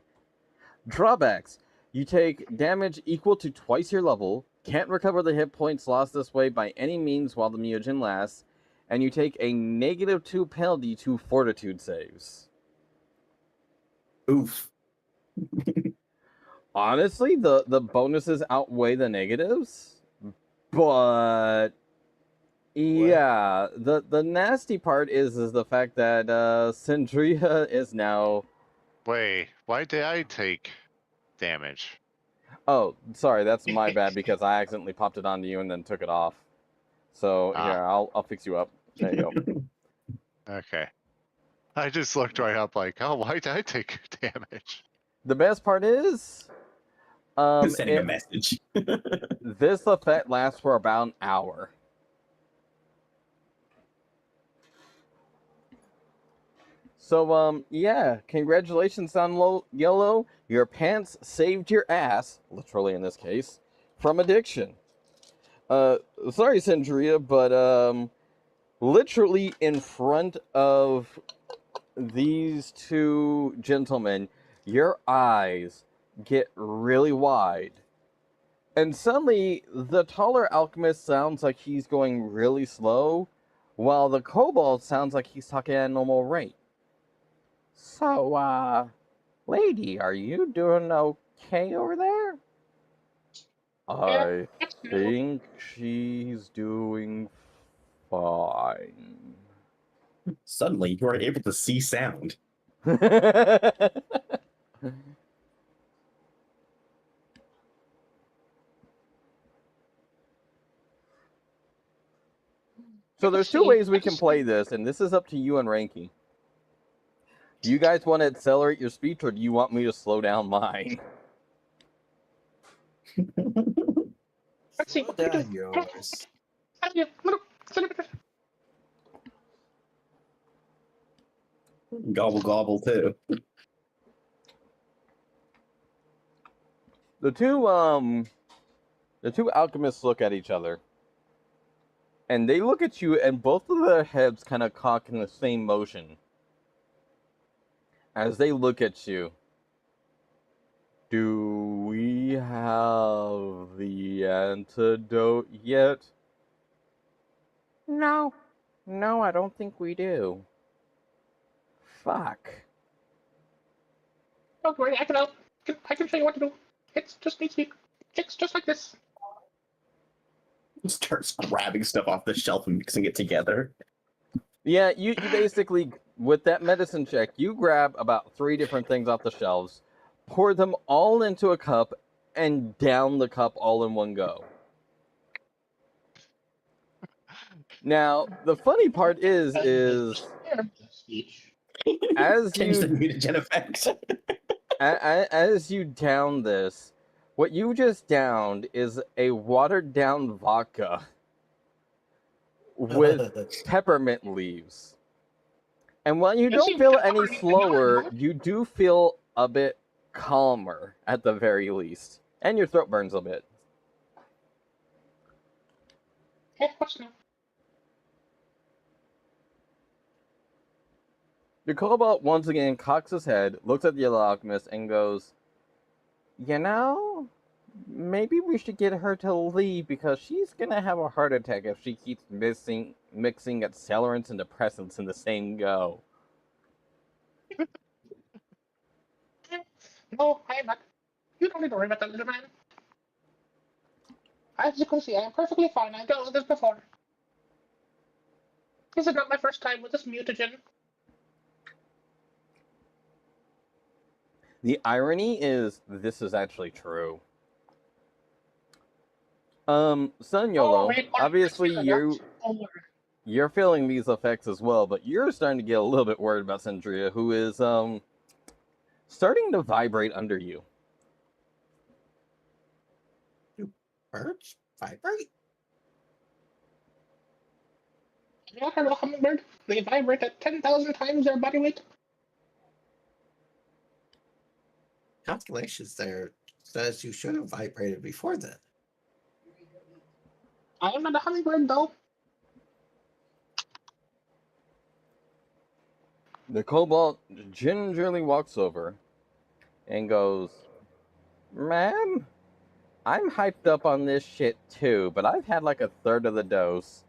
Drawbacks. You take damage equal to twice your level, can't recover the hit points lost this way by any means while the mutagen lasts, and you take a -2 penalty to fortitude saves. Oof. Honestly, the bonuses outweigh the negatives, but yeah, the nasty part is the fact that Syndria is now. Wait, why did I take damage? Oh, sorry, that's my bad because I accidentally popped it onto you and then took it off. So here, I'll fix you up. There you go. Okay. I just looked right up like, oh, why did I take damage? The best part is, Sending a message. this effect lasts for about an hour. So, yeah, congratulations, Sun Yellow. Your pants saved your ass, literally in this case, from addiction. Sorry, Syndria, but, literally in front of these two gentlemen, your eyes get really wide. And suddenly, the taller alchemist sounds like he's going really slow, while the kobold sounds like he's talking at a normal rate. So, lady, are you doing okay over there? I think she's doing fine. Suddenly, you are able to see sound. So there's two ways we can play this, and this is up to you and Ranky. Do you guys want to accelerate your speech, or do you want me to slow down mine? Slow down yours. Gobble gobble too. The two alchemists look at each other. And they look at you, and both of their heads kind of cock in the same motion. As they look at you, do we have the antidote yet? No, I don't think we do. Fuck. Don't worry, I can help. I can show you what to do. It's just needs to be fixed just like this. Starts grabbing stuff off the shelf and mixing it together. Yeah, you basically, with that medicine check, you grab about 3 different things off the shelves, pour them all into a cup, and down the cup all in one go. Now, the funny part is as Change the you mutagen effect. as you down this, what you just downed is a watered down vodka with peppermint leaves. And while you don't feel any slower, you do feel a bit calmer at the very least. And your throat burns a bit. Hey, what's new? The kobold once again cocks his head, looks at the yellow alchemist, and goes, "You know, maybe we should get her to leave because she's gonna have a heart attack if she keeps mixing accelerants and depressants in the same go." No, I am not. You don't need to worry about that, little man. As you can see, I am perfectly fine. I've dealt with this before. This is not my first time with this mutagen. The irony is, this is actually true. Son Yolo, wait, obviously oh, you're feeling these effects as well, but you're starting to get a little bit worried about Sandria, who is starting to vibrate under you. Do birds vibrate? Yeah, hello, hummingbird. They vibrate at 10,000 times their body weight. Calculations there says you should have vibrated before then. I am not a hummingbird, though. The kobold gingerly walks over and goes, "Ma'am, I'm hyped up on this shit too, but I've had like a third of the dose.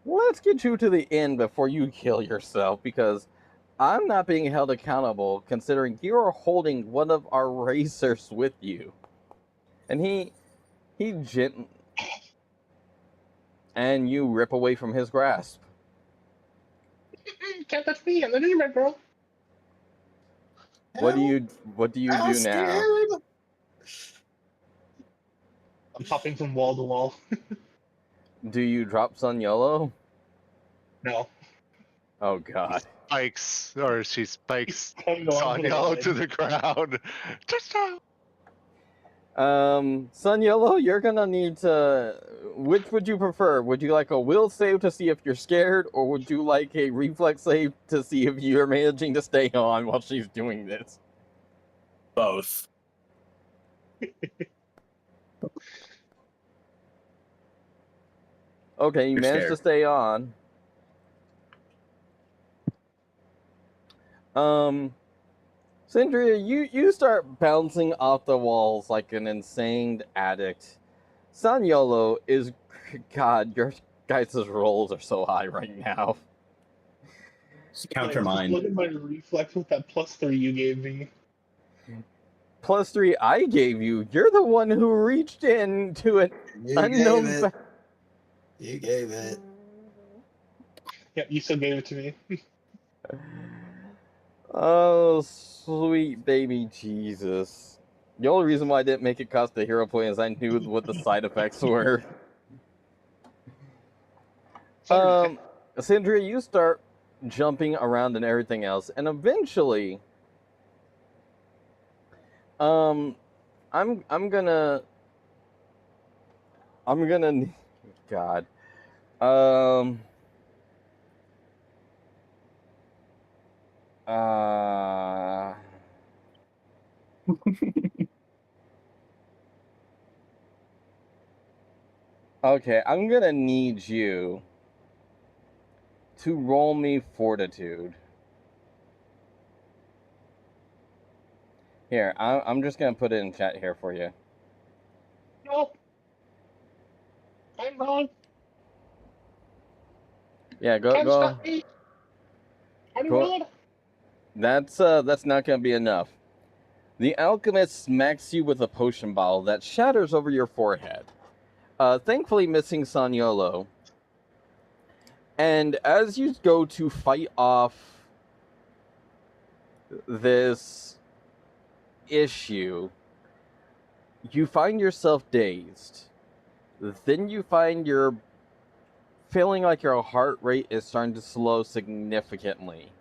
Let's get you to the end before you kill yourself, because I'm not being held accountable considering you are holding one of our racers with you." And he gently, and you rip away from his grasp. Can't touch me. I'm the gingerbread girl. What do you I'm do now? scared. I'm hopping from wall to wall. Do you drop Sun Yolo? No. Oh god. She spikes Hang on to the Sanyalo line. to the ground. Touchdown! Sun Yolo, you're gonna need to. Which would you prefer? Would you like a will save to see if you're scared, or would you like a reflex save to see if you're managing to stay on while she's doing this? Both. Okay, you You're managed to scared. stay on. Sindria, you start bouncing off the walls like an insane addict. Sanyolo is, God, your guys' rolls are so high right now. Counter mine. Look at my reflex with that +3 you gave me. +3 I gave you. You're the one who reached into an You unknown. gave it. You gave it. Yep, you still gave it to me. Oh, sweet baby Jesus. The only reason why I didn't make it cost the hero point is I knew what the side effects were. Sindria, you start jumping around and everything else, and eventually, I'm gonna, God, okay, I'm gonna need you to roll me fortitude. Here, I'm just gonna put it in chat here for you. No. I'm wrong. Yeah, Can't go. stop me. I'm Go- wrong. That's not gonna be enough. The alchemist smacks you with a potion bottle that shatters over your forehead. Thankfully missing Sanyolo. And as you go to fight off this issue, you find yourself dazed. Then you find you're feeling like your heart rate is starting to slow significantly.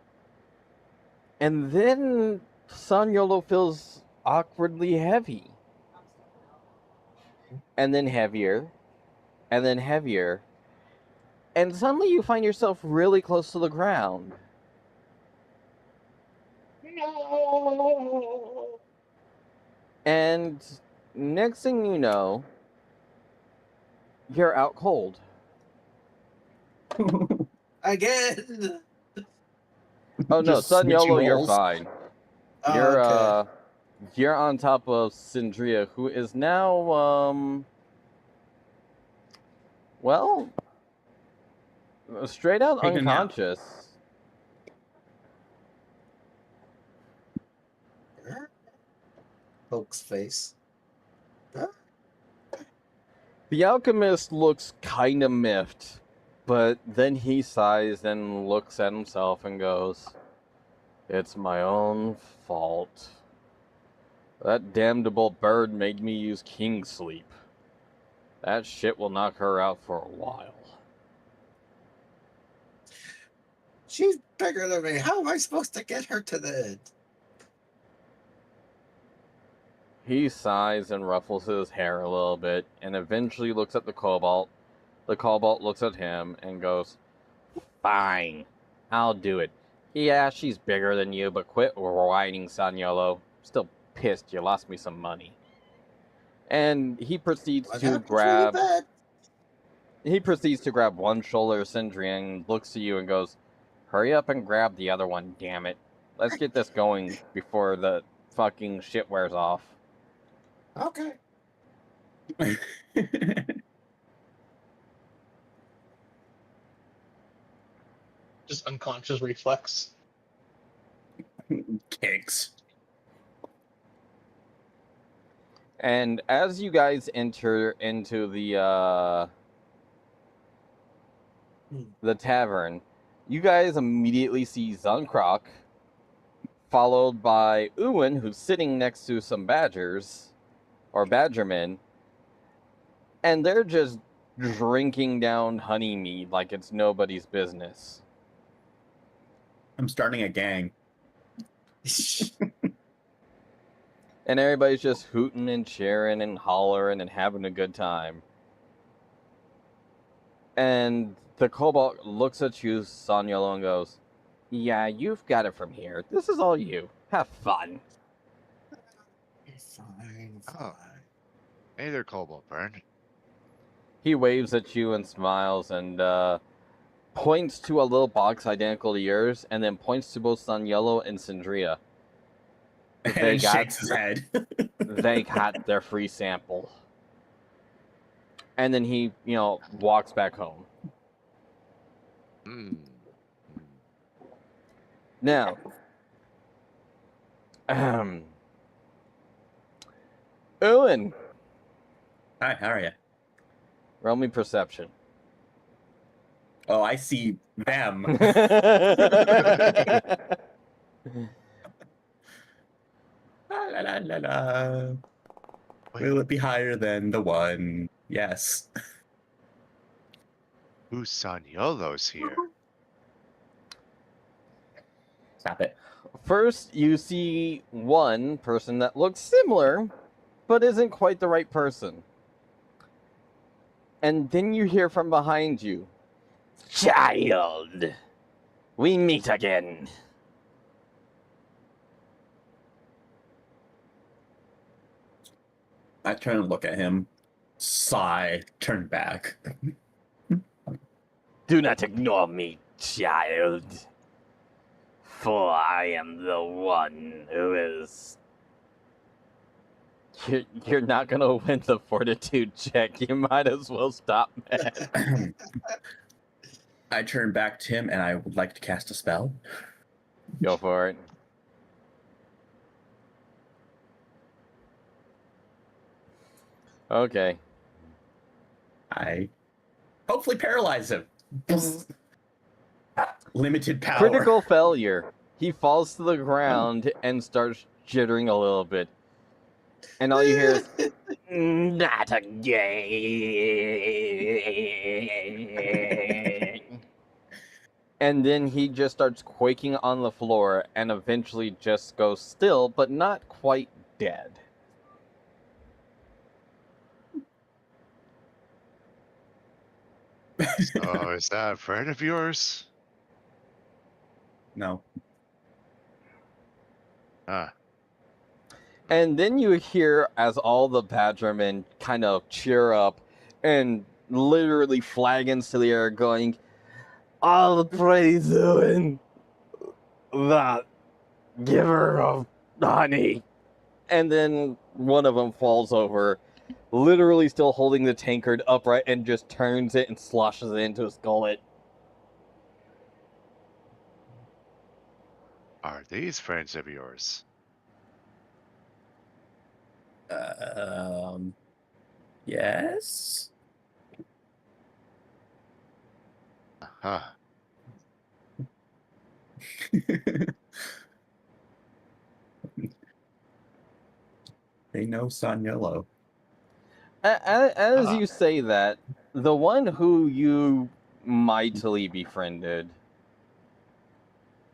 And then Sanyolo feels awkwardly heavy. And then heavier. And then heavier. And suddenly you find yourself really close to the ground. No. And next thing you know, you're out cold. Again. Oh no, Just Sun switching Yolo, you're roles. fine. Oh, You're okay. you're on top of Syndria, who is now well, straight out Taking a nap. unconscious. Hulk's face. Huh? The alchemist looks kind of miffed, but then he sighs and looks at himself and goes, "It's my own fault. That damnable bird made me use king sleep. That shit will knock her out for a while." She's bigger than me. How am I supposed to get her to the end? He sighs and ruffles his hair a little bit and eventually looks at the cobalt. The cobalt looks at him and goes, "Fine, I'll do it. Yeah, she's bigger than you, but quit whining, Sanyolo. Still pissed you lost me some money." And he proceeds What to happens when you grab bet? one shoulder of Sindri and looks at you and goes, "Hurry up and grab the other one, damn it. Let's get this going before the fucking shit wears off." Okay. Just unconscious reflex. Kicks. And as you guys enter into the tavern, you guys immediately see Zunkrok, followed by Ewan, who's sitting next to some badgers, or badgermen, and they're just drinking down honey mead like it's nobody's business. I'm starting a gang. And everybody's just hooting and cheering and hollering and having a good time. And the kobold looks at you, Sanyolo, and goes, "Yeah, you've got it from here. This is all you. Have fun." Fine, Oh. fine. Hey there, Cobalt Burn. He waves at you and smiles and points to a little box identical to yours, and then points to both Sanyolo and Syndria. And shakes his head. They got their free sample. And then he, walks back home. Hmm. Now, Owen, Hi, how are you? roll me perception. Oh, I see them. La, la, la, la. Will it be higher than the one? Yes. Who's Sanyolo's here? Stop it. First, you see one person that looks similar, but isn't quite the right person. And then you hear from behind you, "Child, we meet again." I turn and look at him, sigh, turn back. "Do not ignore me, child. For I am the one who is..." You're not going to win the fortitude check. You might as well stop, man. I turn back to him and I would like to cast a spell. Go for it. Okay. I hopefully paralyze him. Limited power. Critical failure. He falls to the ground and starts jittering a little bit. And all you hear is, "Not again." And then he just starts quaking on the floor and eventually just goes still, but not quite dead. Oh, is that a friend of yours? No. Ah. And then you hear as all the Badgermen kind of cheer up and literally flagons to the air going, all the praise doing that giver of honey. And then one of them falls over, literally still holding the tankard upright, and just turns it and sloshes it into his gullet. Are these friends of yours? Yes. Huh. They know Sanyello. As you say that, the one who you mightily befriended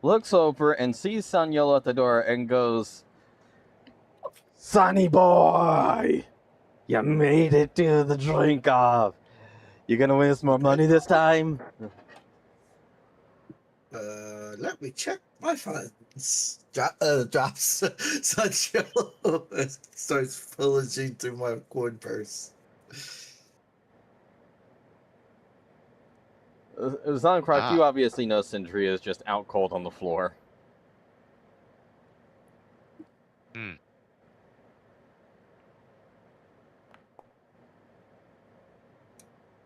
looks over and sees Sanyolo at the door and goes, Sonny boy, you made it to the drink off. You gonna win us more money this time? Let me check my funds. Drops Sancho. Starts pillaging through my coin purse. Zoncroc, you obviously know Sindria is just out cold on the floor.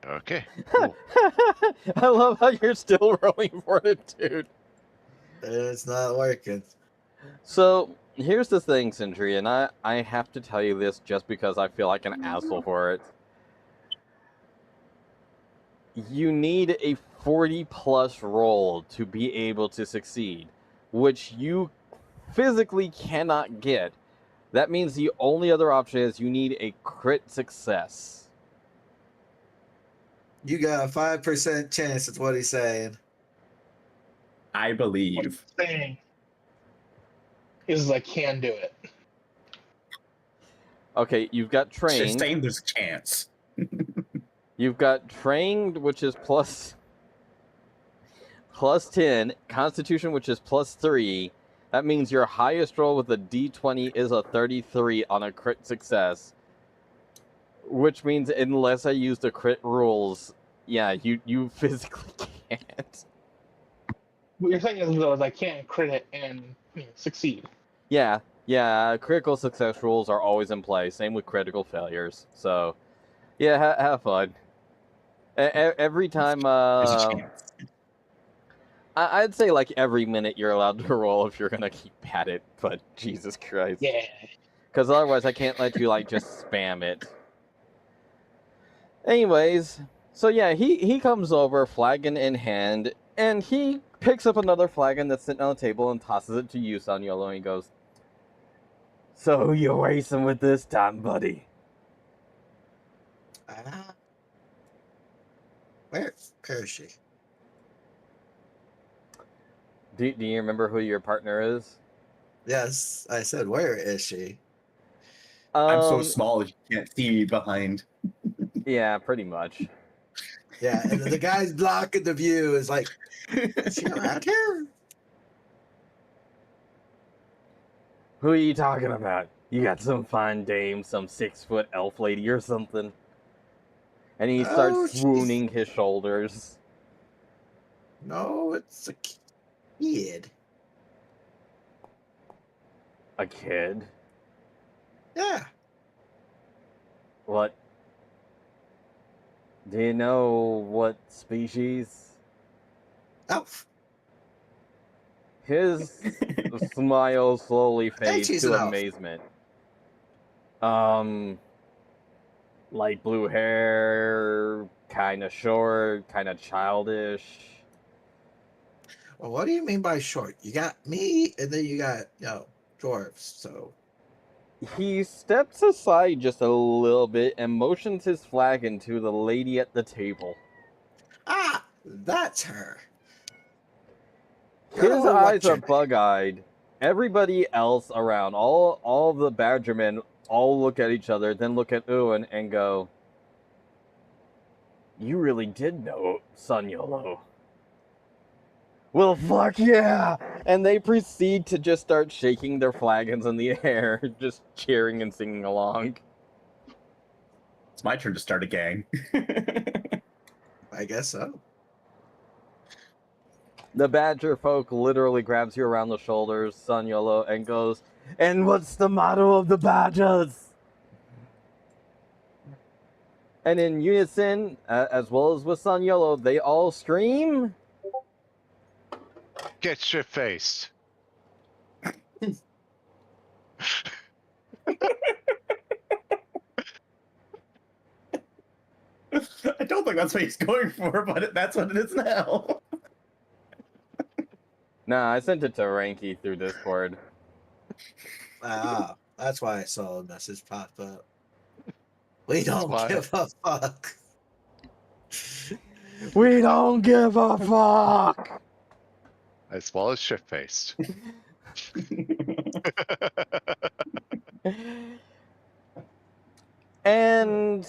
Okay. Cool. I love how you're still rolling fortitude. It's not working. So, here's the thing, Sindri, and I have to tell you this just because I feel like an asshole for it. You need a 40-plus roll to be able to succeed, which you physically cannot get. That means the only other option is you need a crit success. You got a 5% chance, is what he's saying. I What believe. I'm saying is I can do it. Okay, you've got Just trained. saying there's a chance. You've got trained, which is plus 10, constitution, which is plus 3. That means your highest roll with a d20 is a 33 on a crit success. Which means unless I use the crit rules, yeah, you physically can't. What you're saying is though is I can't crit it and succeed. Yeah, critical success rules are always in play. Same with critical failures. So, yeah, have fun. Every time, There's a chance. I'd say like every minute you're allowed to roll if you're gonna keep at it, but Jesus Christ. Yeah. Because otherwise I can't let you like just spam it. Anyways, so yeah, he comes over, flagon in hand, and he picks up another flagon that's sitting on the table and tosses it to you, Sanyolo, and he goes, so who you racing with this time, buddy? Where is she? Do you remember who your partner is? Yes, I said, where is she? I'm so small you can't see me behind. Yeah, pretty much. Yeah, and the guy's blocking the view is like, is she around here? Who are you talking about? You got some fine dame, some 6-foot elf lady or something? And he starts Oh, swooning his shoulders. No, it's a kid. A kid? Yeah. What? Do you know what species? Elf. His smile slowly fades she's to an elf. amazement. Light blue hair, kind of short, kind of childish. Well, what do you mean by short? You got me, and then you got, dwarves, so. He steps aside just a little bit and motions his flagon to the lady at the table. Ah, that's her. His Oh, eyes what's are your name? bug-eyed. Everybody else around, all the Badgermen, all look at each other, then look at Owen and go, you really did know Sanyolo. well, fuck yeah! And they proceed to just start shaking their flagons in the air, just cheering and singing along. It's my turn to start a gang. I guess so. The badger folk literally grabs you around the shoulders, Son Yolo, and goes, and what's the motto of the badgers? And in unison, as well as with Son Yolo, they all scream, Get shit-faced. I don't think that's what he's going for, but that's what it is now. nah, I sent it to Ranky through Discord. Ah, that's why I saw a message pop up. We don't why. give a fuck. We don't give a fuck! As well as shit-faced. And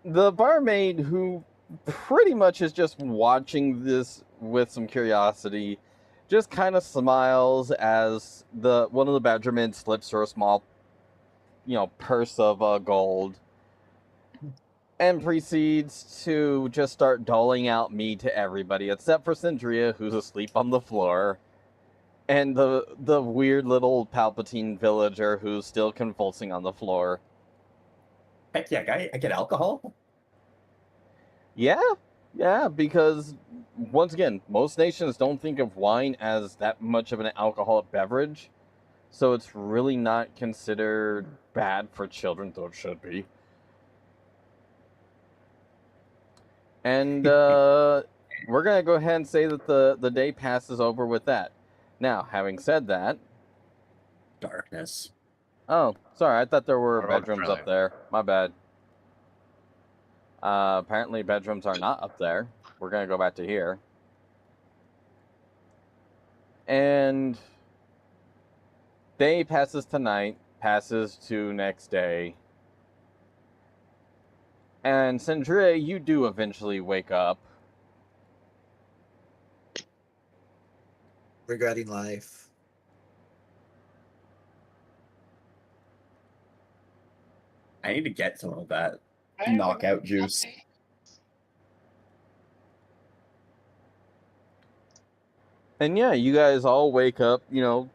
the barmaid, who pretty much is just watching this with some curiosity, just kind of smiles as one of the badgermen slips her a small, purse of gold, and proceeds to just start doling out meat to everybody, except for Sindria, who's asleep on the floor, and the weird little Palpatine villager who's still convulsing on the floor. Heck yeah, I get alcohol. Yeah, because once again, most nations don't think of wine as that much of an alcoholic beverage, so it's really not considered bad for children, though it should be. And we're gonna go ahead and say that the day passes over with that. Now, having said that, Darkness. oh, sorry, I thought there were Or bedrooms really. up there. My bad. Apparently bedrooms are not up there. We're gonna go back to here. And day passes to night, passes to next day. And Sindria, you do eventually wake up. Regretting life. I need to get some of that knockout juice. And yeah, you guys all wake up,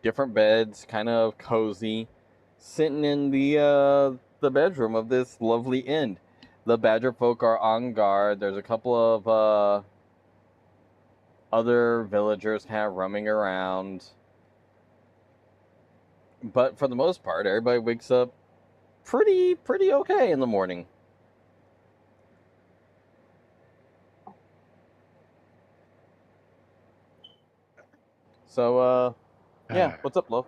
different beds, kind of cozy, sitting in the bedroom of this lovely inn. The badger folk are on guard. There's a couple of other villagers kind of roaming around. But for the most part, everybody wakes up pretty okay in the morning. So, yeah, what's up, love?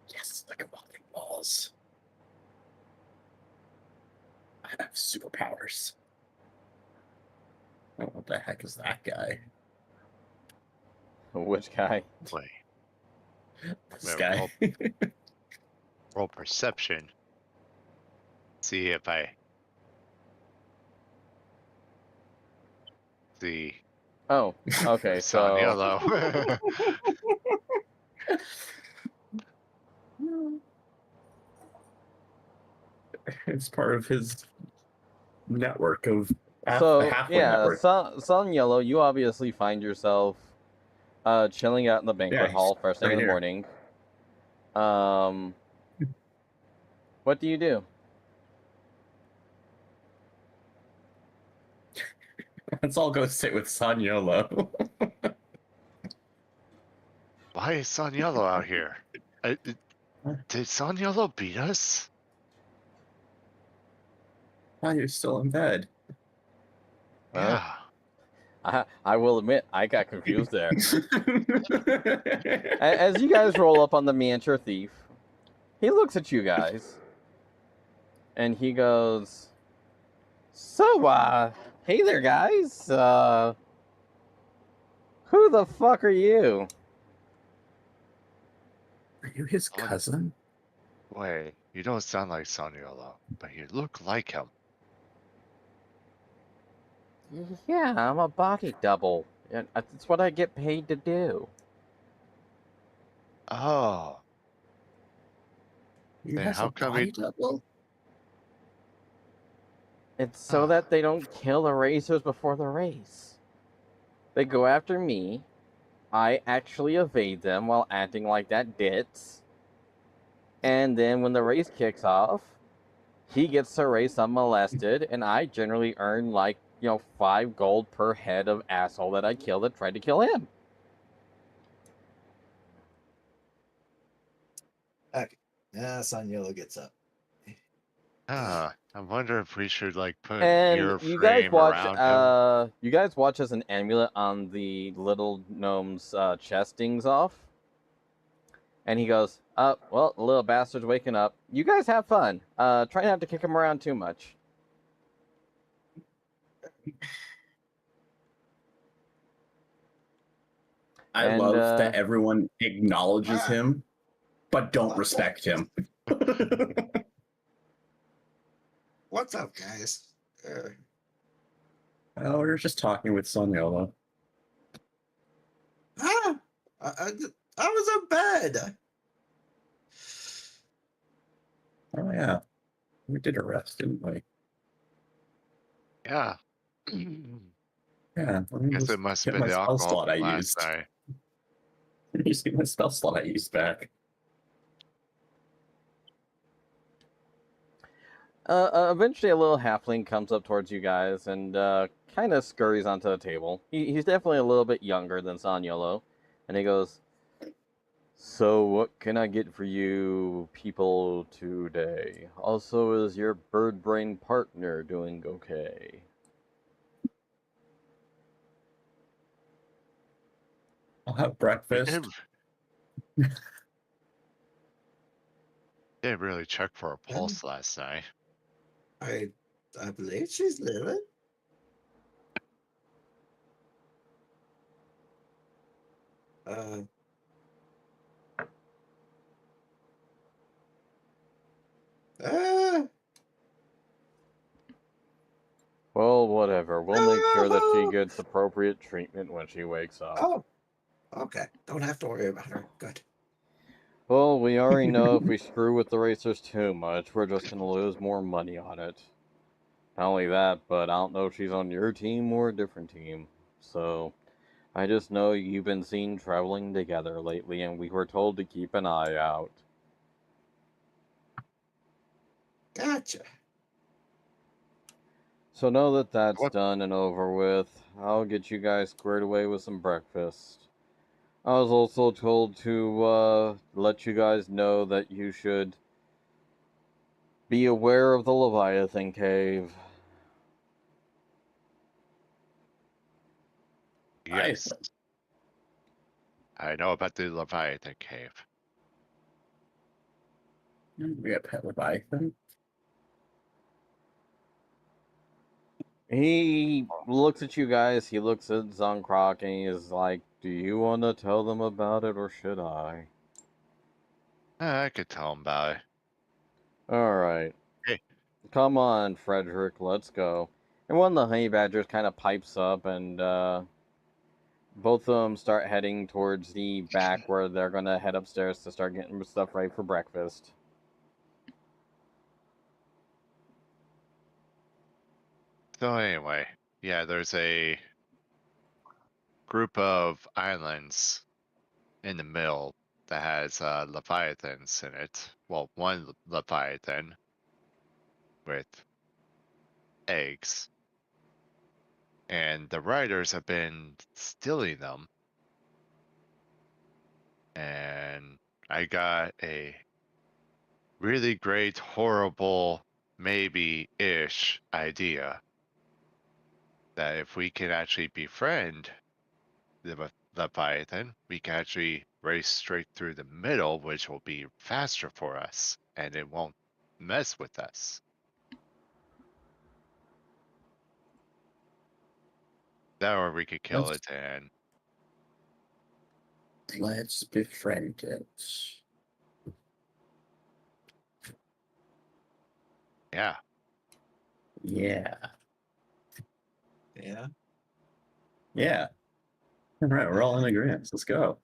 Yes, I can walk through walls. I have superpowers. Oh, what the heck is that guy? Which guy? Wait, This Well, guy. roll perception. See if I see. Oh, okay, Son so... Yellow. It's part of his network of So, halfway yeah, network. Sun Yellow, you obviously find yourself chilling out in the banquet Yeah, hall first thing right in the here. morning. What do you do? Let's all go sit with Son Yolo. Why is Son Yellow out here? Did Son Yellow beat us? Why you're still in bed? Yeah. I will admit, I got confused there. As you guys roll up on the miniature thief, he looks at you guys, and he goes, so, hey there, guys. Who the fuck are you? Are you his cousin? Wait, You don't sound like Saniolo, but you look like him. Yeah, I'm a body double. And that's what I get paid to do. Oh, You then have how a come body double? It's so that they don't kill the racers before the race. They go after me. I actually evade them while acting like that ditz. And then when the race kicks off, he gets to race unmolested, and I generally earn 5 gold per head of asshole that I kill that tried to kill him. Okay. Now Sanyolo gets up. I wonder if we should put And your you guys frame watch around him. you guys watch as an amulet on the little gnome's chest dings off. And he goes, well, the little bastard's waking up. You guys have fun. Try not to kick him around too much. I And, love that everyone acknowledges Ah. him, but don't respect him. What's up, guys? Oh, we were just talking with Soniola. I was in bed. Oh yeah, we did a rest, didn't we? Yeah. Yeah, let me Guess just it must have get been my the spell alcohol slot I from last used. night. Let me just get my spell slot I used back. Eventually, a little halfling comes up towards you guys and kind of scurries onto the table. He's definitely a little bit younger than Sanyolo. And he goes, so what can I get for you people today? Also, is your bird brain partner doing okay? I'll have We breakfast. didn't really check for a pulse last night. I believe she's living. Uh, Well, whatever. We'll make sure that she gets appropriate treatment when she wakes up. oh, okay. Don't have to worry about her. Good. Well, we already know if we screw with the racers too much, we're just going to lose more money on it. Not only that, but I don't know if she's on your team or a different team. So, I just know you've been seen traveling together lately, and we were told to keep an eye out. Gotcha. So now that that's What? done and over with, I'll get you guys squared away with some breakfast. I was also told to let you guys know that you should be aware of the Leviathan Cave. Yes. I know about the Leviathan Cave. We got Pet Leviathan. He looks at you guys, he looks at Zonkrock, and he's like, do you want to tell them about it, or should I? I could tell him about it. Alright. Hey. Come on, Frederick, let's go. And one of the honey badgers kind of pipes up, and both of them start heading towards the back where they're going to head upstairs to start getting stuff ready for breakfast. So anyway, yeah, there's a group of islands in the middle that has leviathans in it. Well, one leviathan with eggs, and the riders have been stealing them. And I got a really great, horrible, maybe-ish idea that if we can actually befriend the Leviathan, we can actually race straight through the middle, which will be faster for us, and it won't mess with us. That or we could kill it and Let's befriend it. Yeah. Yeah. Yeah. Yeah. All right, we're all in agreement. Let's go.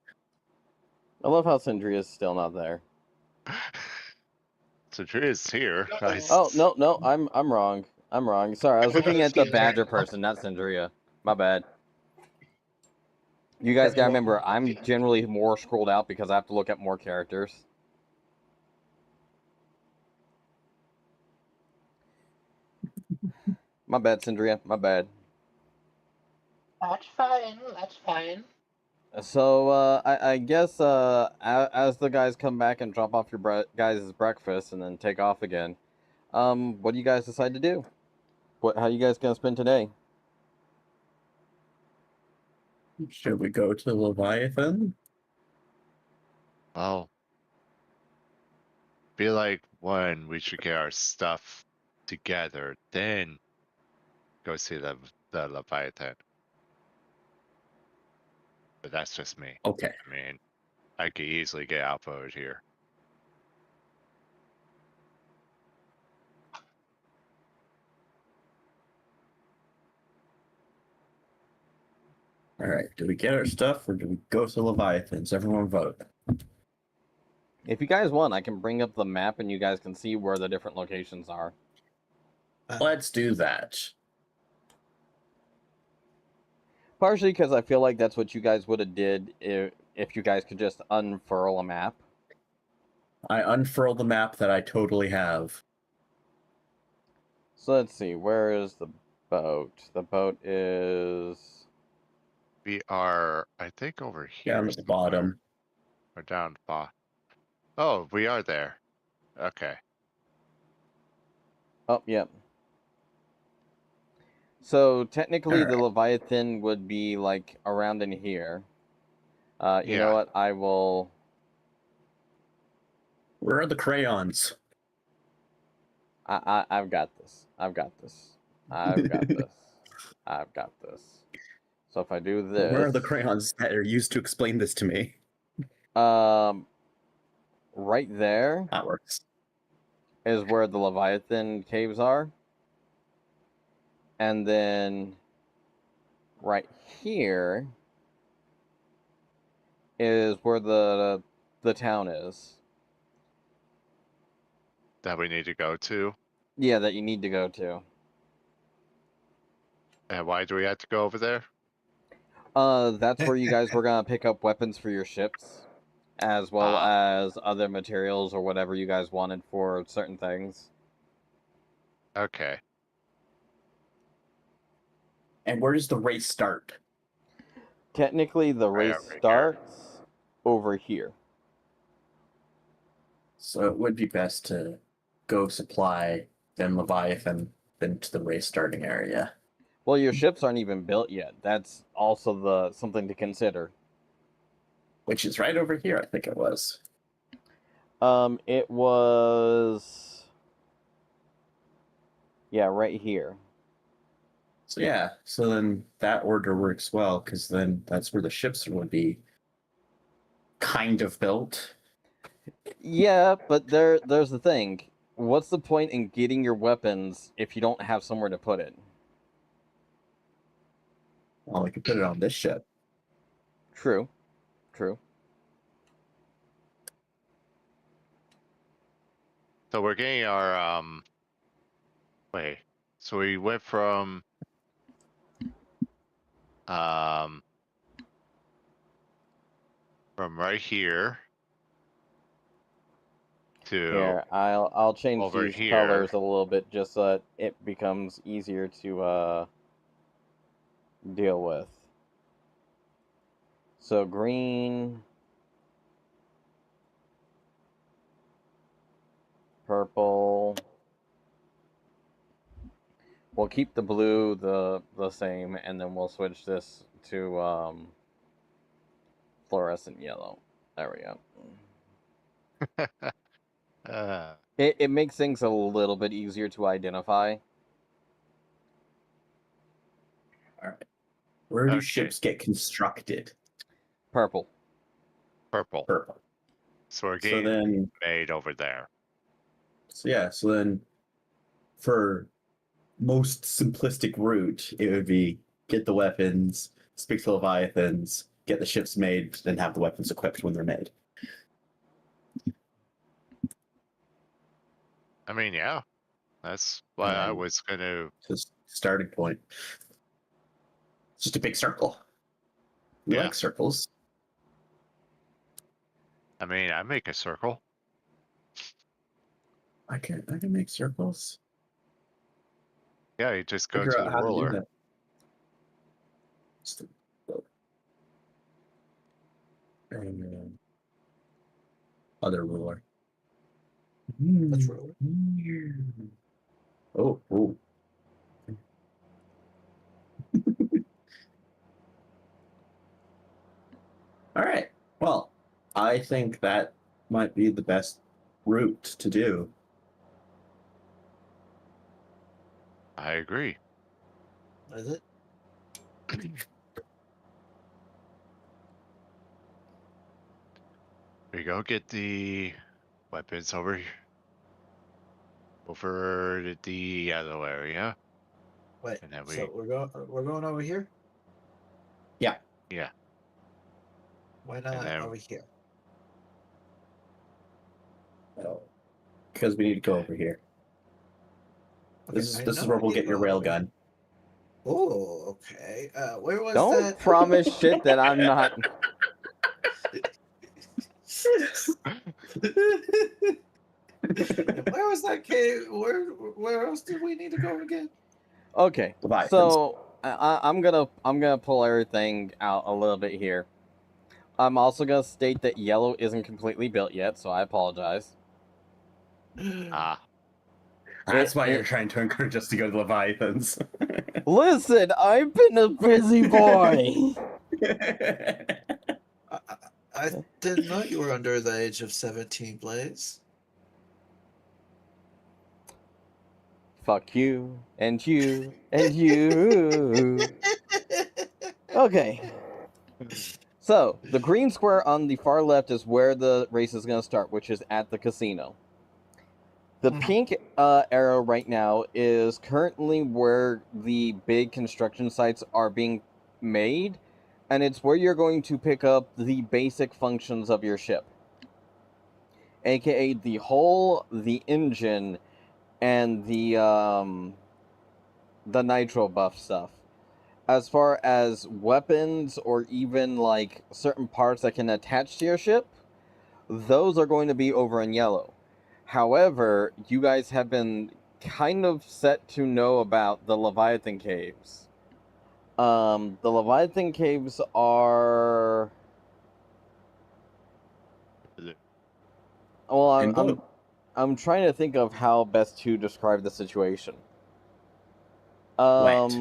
I love how Sindria's still not there. So Dre's here. Oh no, I'm wrong. I'm wrong. Sorry, I was looking at the Badger person, not Sindria. My bad. You guys gotta remember, I'm generally more scrolled out because I have to look at more characters. My bad, Sindria. My bad. That's fine. That's fine. So, I guess, as the guys come back and drop off your guys' breakfast and then take off again, what do you guys decide to do? How you guys gonna spend today? Should we go to Leviathan? Well, feel like one, we should get our stuff together, then go see the Leviathan. But that's just me. Okay. I mean, I could easily get outvoted here. All right. Do we get our stuff or do we go to Leviathans? Everyone vote. If you guys want, I can bring up the map and you guys can see where the different locations are. Let's do that. Partially because I feel like that's what you guys would have did if you guys could just unfurl a map. I unfurl the map that I totally have. So let's see, where is the boat? The boat is... We are, I think, over here. Down at the bottom. Or down bottom. Oh, we are there. Okay. Oh, yep. So technically the Alright. Leviathan would be like around in here. You know Yeah. what? I will... Where are the crayons? I've got this. I've got this. I've got this. I've got this. So if I do this... Where are the crayons that are used to explain this to me? Right there That works. is where the Leviathan caves are. And then right here is where the town is. That we need to go to. Yeah, that you need to go to. And why do we have to go over there? That's where you guys were gonna pick up weapons for your ships, as well as other materials or whatever you guys wanted for certain things. Okay. And where does the race start? Technically, the Right race over here. starts over here. So it would be best to go supply, then Leviathan, then to the race starting area. Well, your ships aren't even built yet. That's also something to consider. Which is right over here, I think it was. It was... Yeah, right here. So yeah, so then that order works well, because then that's where the ships would be kind of built. Yeah, but there's the thing. What's the point in getting your weapons if you don't have somewhere to put it? Well, we could put it on this ship. True. True. So we're getting our wait. So we went from right here to Here, I'll change over these here. colors a little bit just so that it becomes easier to deal with. So green, purple. We'll keep the blue the same, and then we'll switch this to fluorescent yellow. There we go. It makes things a little bit easier to identify. All right. Where do Okay. ships get constructed? Purple. Purple. Purple. So we're So getting then, made over there. so yeah, so then for most simplistic route, it would be get the weapons, speak to Leviathans, get the ships made, and have the weapons equipped when they're made. I mean, yeah, that's what I was gonna. Just starting point. It's just a big circle. We Yeah. like circles. I mean, I make a circle. I can make circles. Yeah, you just go Figure to out the how to do ruler. that. Just and, other ruler. That's ruler. Oh, oh. All right. Well, I think that might be the best route to do. I agree. Is it? We go get the weapons over here. Over to the yellow area. Wait. And then So we're going over here. Yeah. Why not then- over here? Oh, because we need to go over here. Okay, This I is know where we we'll need to get your go over railgun. Oh, okay. Where was Don't that? promise shit that I'm not. Where was that cave? Where else did we need to go again? Okay, Leviathans. so I'm gonna pull everything out a little bit here. I'm also gonna state that yellow isn't completely built yet, so I apologize. Ah, That's why It- you're trying to encourage us to go to Leviathans. Listen, I've been a busy boy. I didn't know you were under the age of 17, Blaze. Fuck you, and you, and you. Okay. So, the green square on the far left is where the race is going to start, which is at the casino. The Mhm. pink arrow right now is currently where the big construction sites are being made, and it's where you're going to pick up the basic functions of your ship, aka the hull, the engine, and the nitro buff stuff. As far as weapons or even like certain parts that can attach to your ship, those are going to be over in yellow. However, you guys have been kind of set to know about the Leviathan caves. The Leviathan caves are. Well, In blue. I'm trying to think of how best to describe the situation. Wet.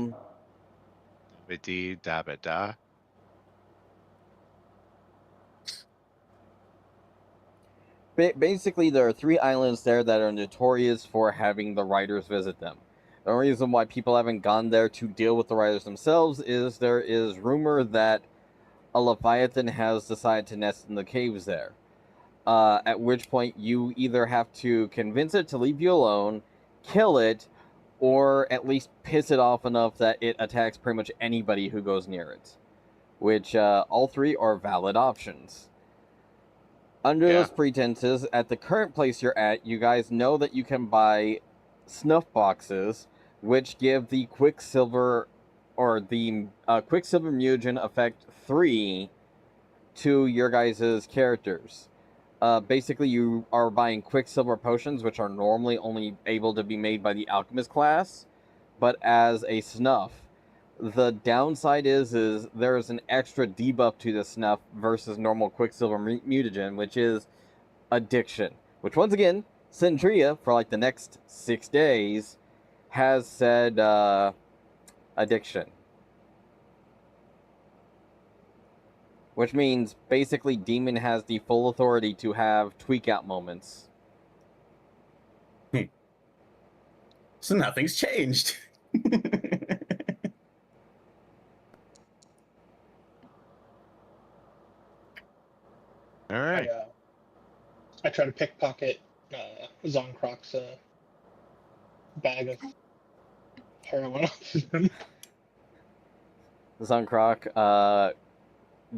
Dabba-dee, dabba-da. Basically, there are 3 islands there that are notorious for having the riders visit them. The only reason why people haven't gone there to deal with the riders themselves is there is rumor that a Leviathan has decided to nest in the caves there. At which point you either have to convince it to leave you alone, kill it, or at least piss it off enough that it attacks pretty much anybody who goes near it. Which, all 3 are valid options. Under Yeah. those pretenses, at the current place you're at, you guys know that you can buy snuff boxes, which give the Quicksilver, or the Quicksilver Mutagen Effect 3 to your guys' characters. Basically, you are buying Quicksilver potions, which are normally only able to be made by the Alchemist class, but as a snuff. The downside is there is an extra debuff to the snuff versus normal Quicksilver mutagen, which is addiction. Which, once again, Centria, for like the next 6 days, has said addiction. Which means, basically, Demon has the full authority to have tweak-out moments. So nothing's changed. All right. I try to pickpocket Zoncroc's bag of heroin off of him. Zunkrock,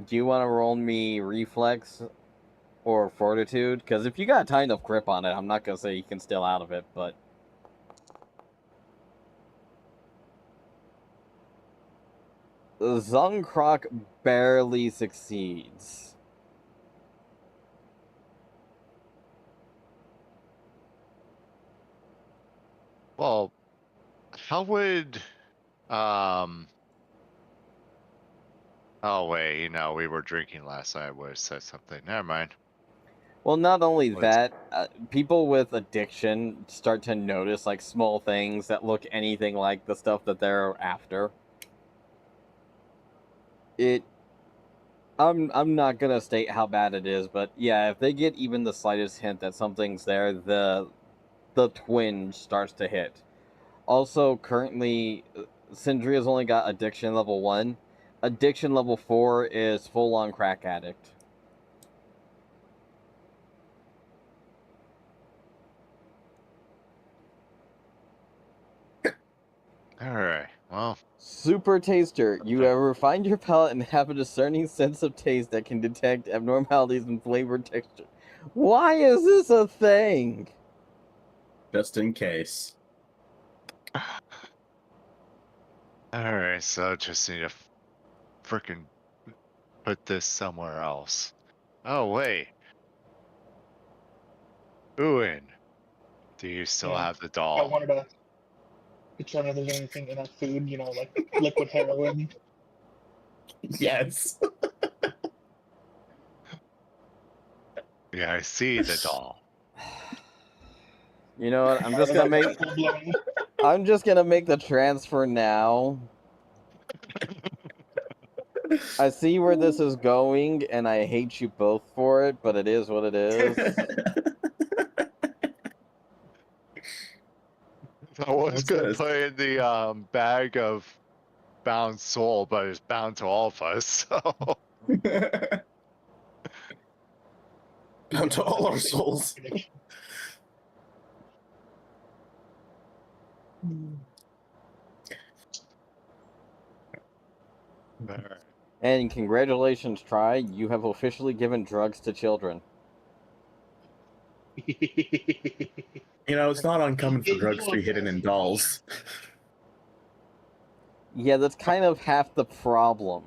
do you want to roll me reflex or fortitude? Because if you got a tight enough grip on it, I'm not gonna say you can still out of it, but Zunkrock barely succeeds. Well, how would Oh wait, we were drinking last night. I would have said something. Never mind. Well, not only What is- that, people with addiction start to notice like small things that look anything like the stuff that they're after. I'm not gonna state how bad it is, but yeah, if they get even the slightest hint that something's there, the twinge starts to hit. Also, currently, Sindria's only got addiction level 1. Addiction level 4 is full-on crack addict. Alright, well, Super Taster, you Okay. ever find your palate and have a discerning sense of taste that can detect abnormalities in flavor texture? Why is this a thing? Just in case. alright, so just need to freaking put this somewhere else. Oh, wait. Uin, do you still Yeah. have the I doll? wanted to determine if there's anything in that food, like liquid heroin. Yes. Yeah, I see the doll. You know what? I'm just gonna make the transfer now. I see where this is going, and I hate you both for it, but it is what it is. I was What's gonna this? put in the bag of bound soul, but it's bound to all of us, so Down to all our souls. alright. And congratulations, Try. You have officially given drugs to children. It's not uncommon for drugs to be hidden in dolls. Yeah, that's kind of half the problem.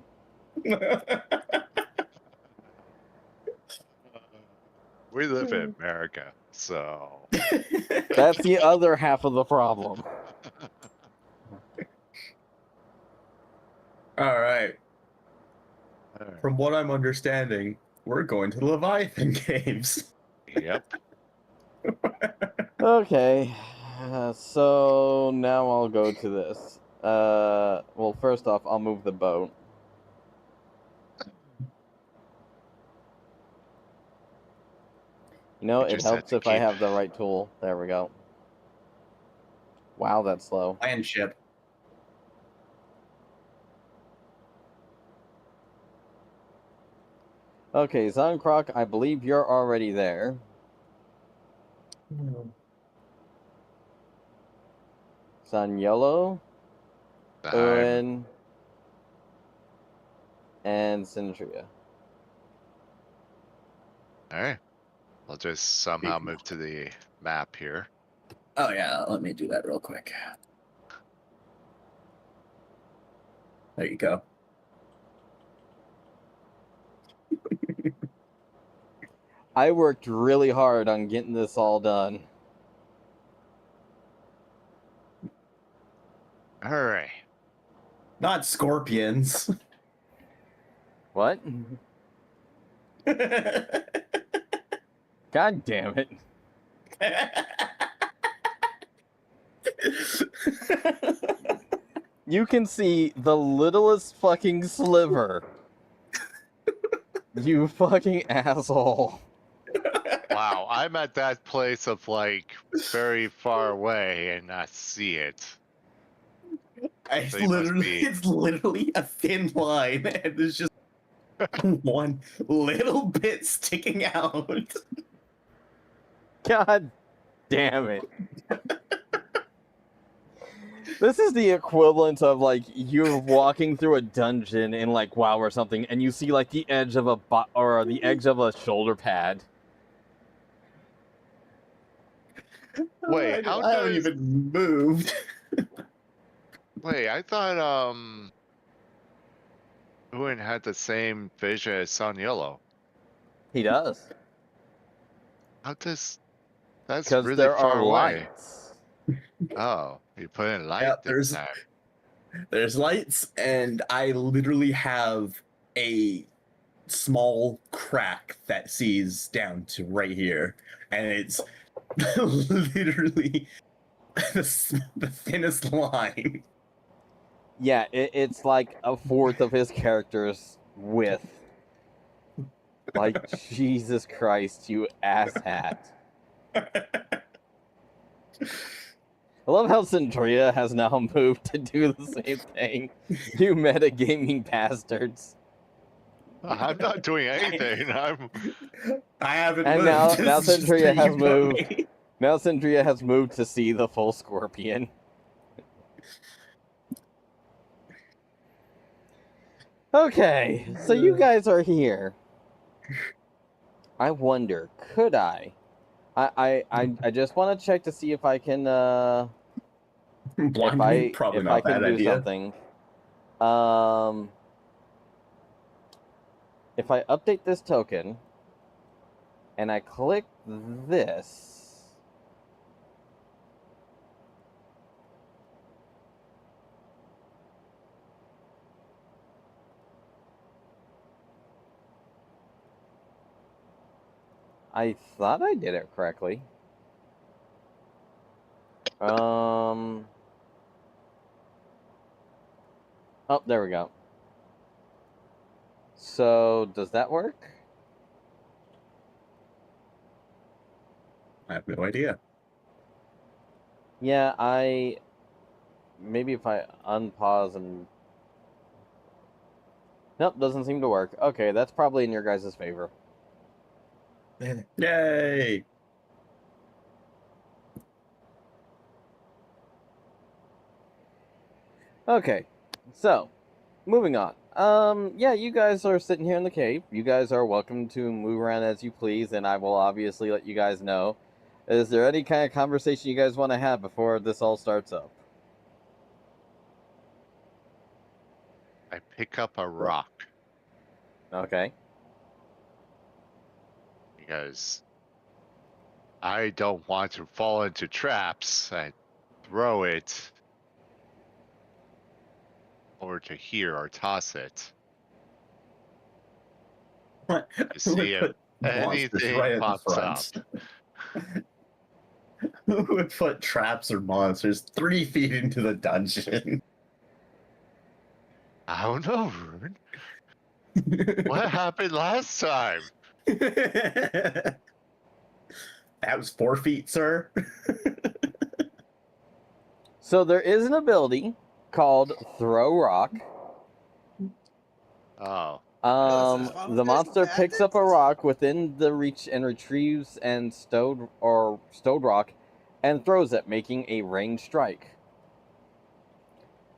We live in America, so That's the other half of the problem. All right. Alright. From what I'm understanding, we're going to the Leviathan Caves. Yep. Okay, so now I'll go to this. Well, first off, I'll move the boat. You know, You it just said helps to if I keep. have the right tool. There we go. Wow, that's slow. Land ship. Okay, Zonkroc, I believe you're already there. Sanyolo, I'm Owen, and Sindria. alright. I'll just somehow move to the map here. Oh yeah, let me do that real quick. There you go. I worked really hard on getting this all done. Alright. Not scorpions. What? God damn it. You can see the littlest fucking sliver. You fucking asshole. Wow, I'm at that place of like very far away and not see it. It's So you must be- it's literally a thin line, and there's just one little bit sticking out. God damn it. This is the equivalent of like you're walking through a dungeon in like WoW or something, and you see like the edge of or the edge of a shoulder pad. Wait, how I haven't does? even moved. Wait, I thought Ewan had the same vision as Sun Yellow. He does, How does? That's because really there are far away. lights. Oh, you put in light Yeah, this time. there's lights, and I literally have a small crack that sees down to right here, and it's literally the thinnest line. Yeah, it's like a fourth of his character's width. Like Jesus Christ, you asshat! I love how Centria has now moved to do the same thing. You metagaming bastards. I'm not doing anything. I haven't And moved. now This is just Centria how has you put moved. me. Now Centria has moved to see the full scorpion. Okay, so you guys are here. I wonder, could I just want to check to see if I can Blind me? Probably if not I a can bad do idea. something. If I update this token and I click this, I thought I did it correctly. Oh, there we go. So, does that work? I have no idea. Yeah, maybe if I unpause and nope, doesn't seem to work. Okay, that's probably in your guys' favor. Yay! Okay, so moving on. Yeah, you guys are sitting here in the cave. You guys are welcome to move around as you please, and I will obviously let you guys know. Is there any kind of conversation you guys want to have before this all starts up? I pick up a rock Okay. because I don't want to fall into traps. I throw it over to here or toss it to Who see would if put monsters anything right at the pops up. front? Who would put traps or monsters 3 feet into the dungeon? I don't know, Rune. What happened last time? That was 4 feet, sir. So there is an ability called Throw Rock. Oh, The monster picks up a rock within the reach and retrieves and stowed rock and throws it, making a ranged strike.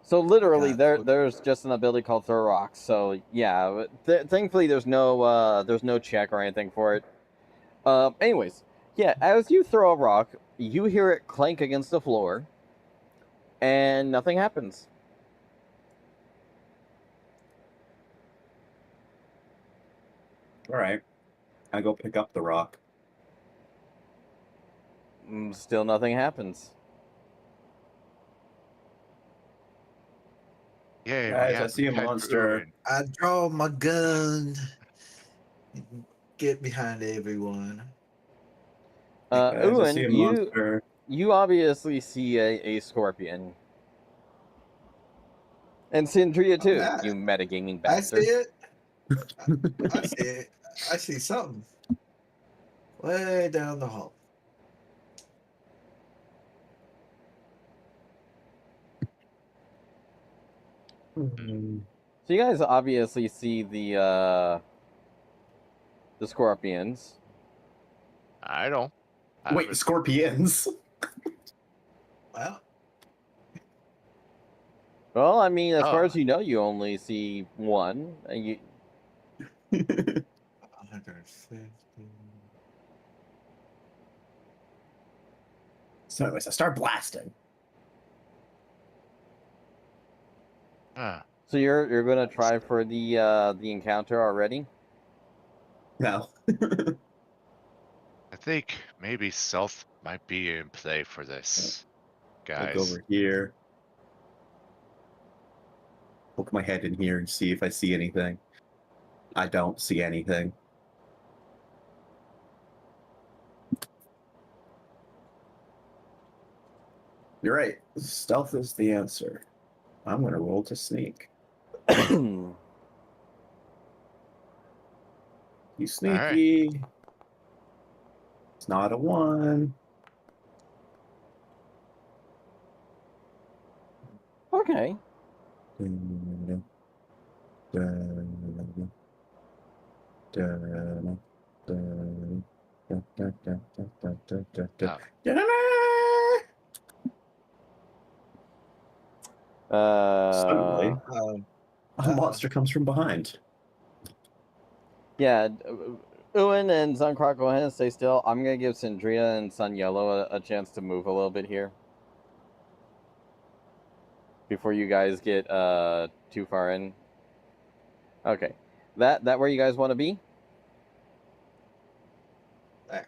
So literally, there's just an ability called Throw Rock. So yeah, thankfully there's no check or anything for it. Anyways, yeah, as you throw a rock, you hear it clank against the floor, and nothing happens. All right. I go pick up the rock. Still nothing happens. yay! Guys, we I have see a pet monster. Rune. I draw my gun. Get behind everyone. Guys, I Ewan, see a monster. you obviously see a scorpion. And Sindria too, Alright. you metagaming I bastard. see it. I see it. I see something. Way down the hall. So you guys obviously see the scorpions. I don't. Wait, scorpions? Well, Well, I mean, as far Oh. as you know, you only see one. And you 150. So anyways, I start blasting. Huh. So you're gonna try for the encounter already? No. I think maybe stealth might be in play for this, Look guys. over here. Poke my head in here and see if I see anything. I don't see anything. You're right. Stealth is the answer. I'm gonna roll to sneak. You sneaky. It's not a 1. Okay. Suddenly, Um, a monster comes from behind. Yeah, Uin and Zunkrock, go ahead and stay still. I'm gonna give Sindria and Sun Yellow a chance to move a little bit here before you guys get too far in. Okay, that where you guys want to be? There.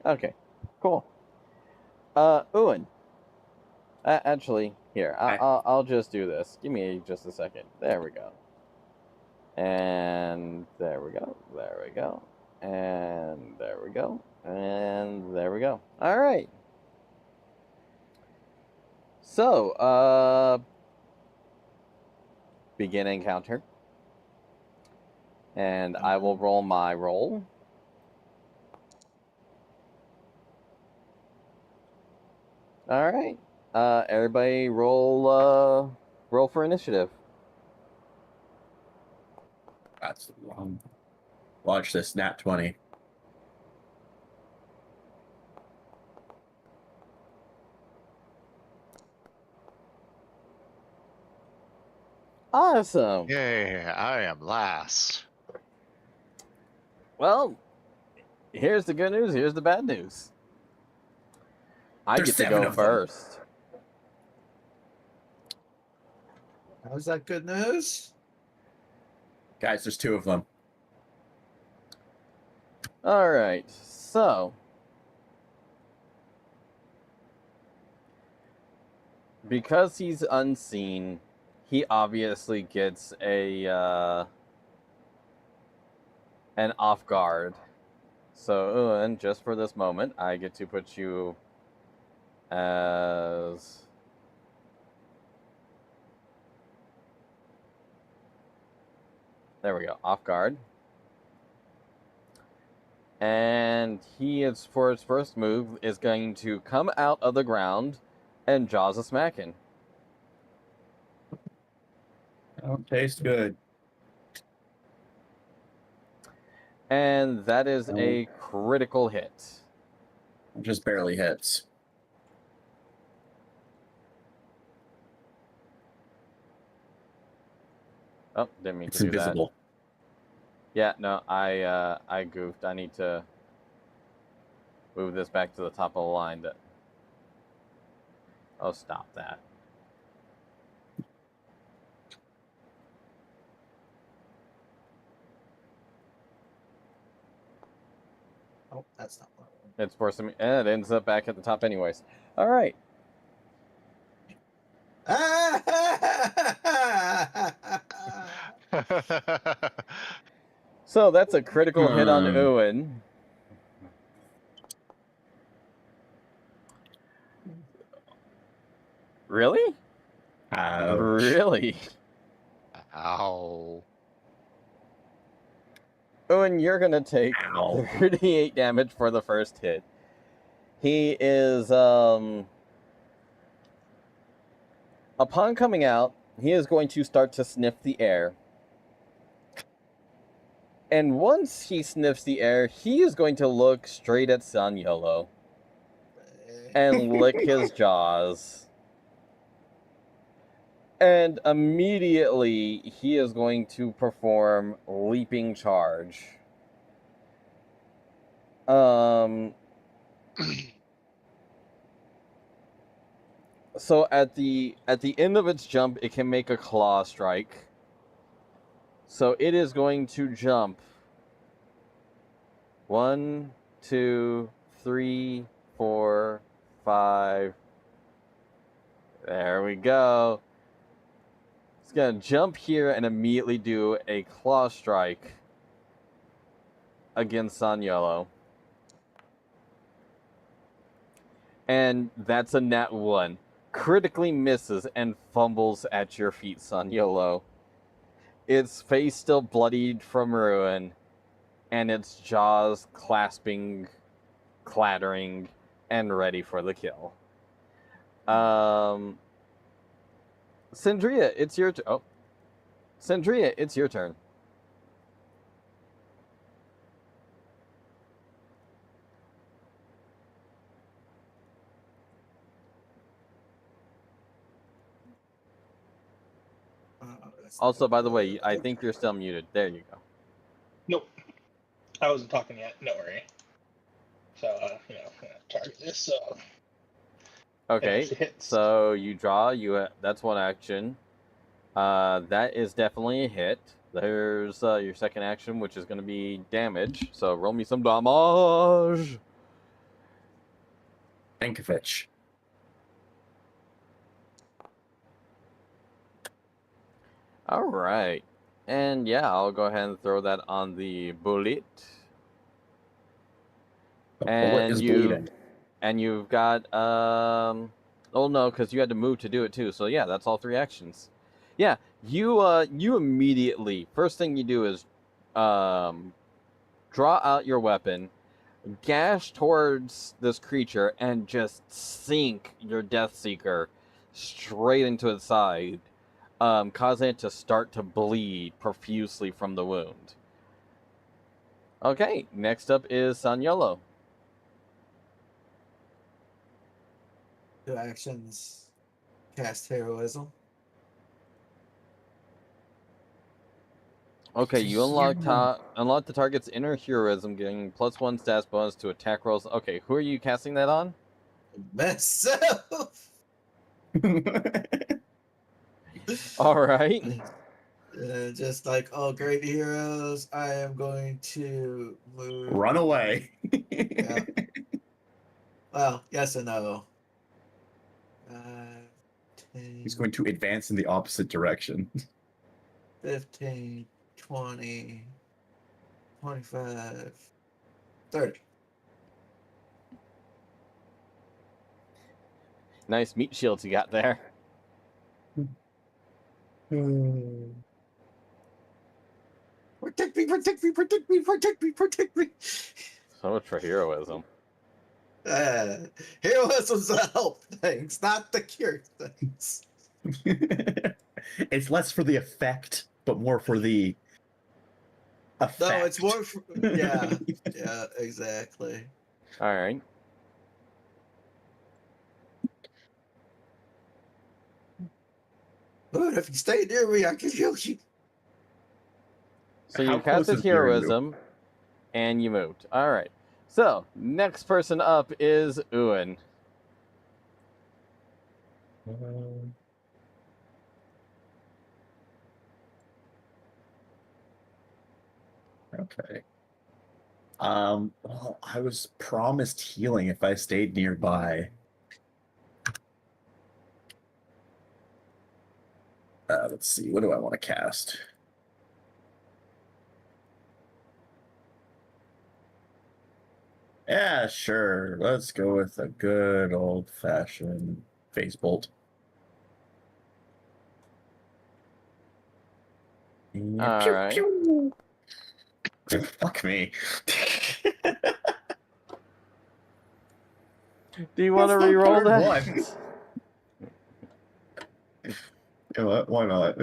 Okay, cool. Uin. Actually, here I'll just do this. Give me just a second. There we go. And there we go. There we go. And there we go. And there we go. All right. So, begin encounter. And I will roll my roll. All right. Everybody roll for initiative. That's wrong. Watch this, nat 20. Awesome. Yay, I am last. Well, here's the good news. Here's the bad news. I There's get to 7 go of them. first. how's that good news? Guys, there's 2 of them. All right. So, because he's unseen, he obviously gets an off guard. So, and just for this moment, I get to put you as there we go, off guard. And he is, for his first move, is going to come out of the ground and jaws a smacking. Don't taste good. And that is a critical hit. Just barely hits. Oh, didn't mean It's to do that. invisible. Yeah, no, I goofed. I need to move this back to the top of the line. Oh, stop that. Oh, that's not one. It's for some, and it ends up back at the top anyways. All right. So that's a critical hit on Owen. Really? Ouch. Really? Ow. Owen, you're gonna take Ow. 38 damage for the first hit. He is upon coming out, he is going to start to sniff the air. And once he sniffs the air, he is going to look straight at Sun Yellow and lick his jaws. And immediately he is going to perform leaping charge. So at the end of its jump, it can make a claw strike. So it is going to jump 1, 2, 3, 4, 5. There we go. It's gonna jump here and immediately do a claw strike against Sanyolo. And that's a nat 1. Critically misses and fumbles at your feet, Sanyolo. Its face still bloodied from ruin, and its jaws clasping, clattering, and ready for the kill. Sandria, it's your turn. Oh. Sandria, it's your turn. Also, by the way, I think you're still muted. There you go. Nope. I wasn't talking yet. No worry. So, I'm gonna target this. So. Okay. So you draw. That's one action. That is definitely a hit. There's your second action, which is going to be damage. So roll me some damage. Ankovich. All right. And yeah, I'll go ahead and throw that on the bullet. The bullet is bleeding. And you've got oh no, because you had to move to do it too. So yeah, that's all 3 actions. Yeah, you immediately, first thing you do is draw out your weapon, gash towards this creature, and just sink your Death Seeker straight into its side, causing it to start to bleed profusely from the wound. Okay, next up is Sanyolo. 2 actions. Cast heroism. Okay, you unlock the target's inner heroism, getting +1 stats bonus to attack rolls. Okay, who are you casting that on? Myself. All right. Just like all great heroes, I am going to move. Run away. Yeah. Well, yes and no. 10, He's going to advance in the opposite direction. 15, 20, 25, 30. Nice meat shields you got there. Protect me, protect me, protect me, protect me, protect me. So much for heroism. Heroism's the help things, not the cure things. It's less for the effect, but more for the effect. No, it's more for, yeah, exactly. All right. But if you stay near me, I can heal you. So How you close casted is near you? heroism, and you moved. All right. So next person up is Ewan. Okay. Well, I was promised healing if I stayed nearby. Let's see. What do I want to cast? Yeah, sure. Let's go with a good old-fashioned phase bolt. All Pew, right. pew. Fuck me. Do you want to That's not re-roll part that? one. You know what? Why not?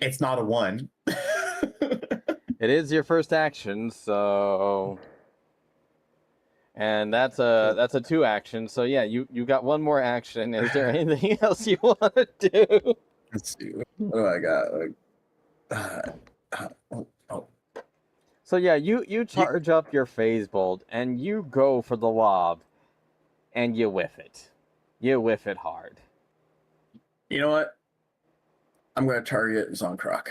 It's not a 1. It is your first action, so And that's a 2 action. So yeah, you got one more action. Is there anything else you want to do? Let's see. What do I got? Oh. So yeah, you charge up your phase bolt and you go for the lob, and you whiff it. You whiff it hard. You know what? I'm going to target Zonkrock.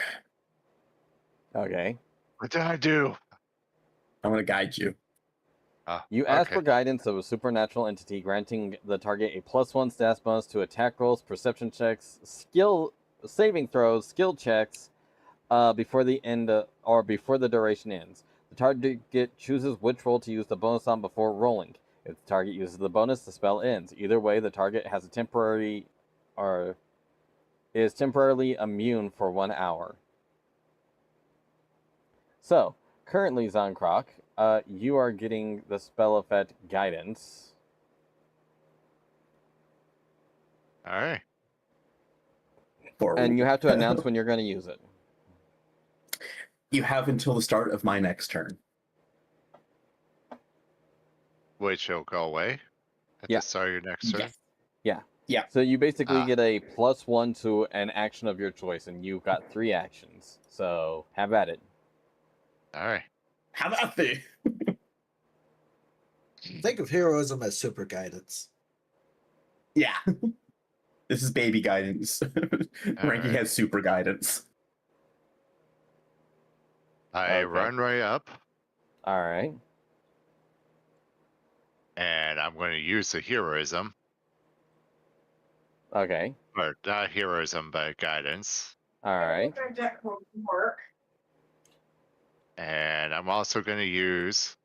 Okay. What did I do? I'm going to guide you. You ask Okay. for guidance of a supernatural entity, granting the target a +1 stats bonus to attack rolls, perception checks, skill saving throws, skill checks, before the end or before the duration ends. The target chooses which roll to use the bonus on before rolling. If the target uses the bonus, the spell ends. Either way, the target has a temporary or is temporarily immune for 1 hour. So, currently, Zonkrock, you are getting the spell effect Guidance. All right. And you have to announce when you're going to use it. You have until the start of my next turn. Which will go away at Yeah. the start of your next turn. Yes. Yeah. Yeah. So you basically Ah. get a +1 to an action of your choice, and you've got 3 actions. So have at it. All right. How about the? Think of heroism as super guidance. Yeah. This is baby guidance. Ranky right. has super guidance. I Okay. run right up, All right. and I'm going to use the heroism, Okay. or not heroism, but guidance. All right. And I'm also going to use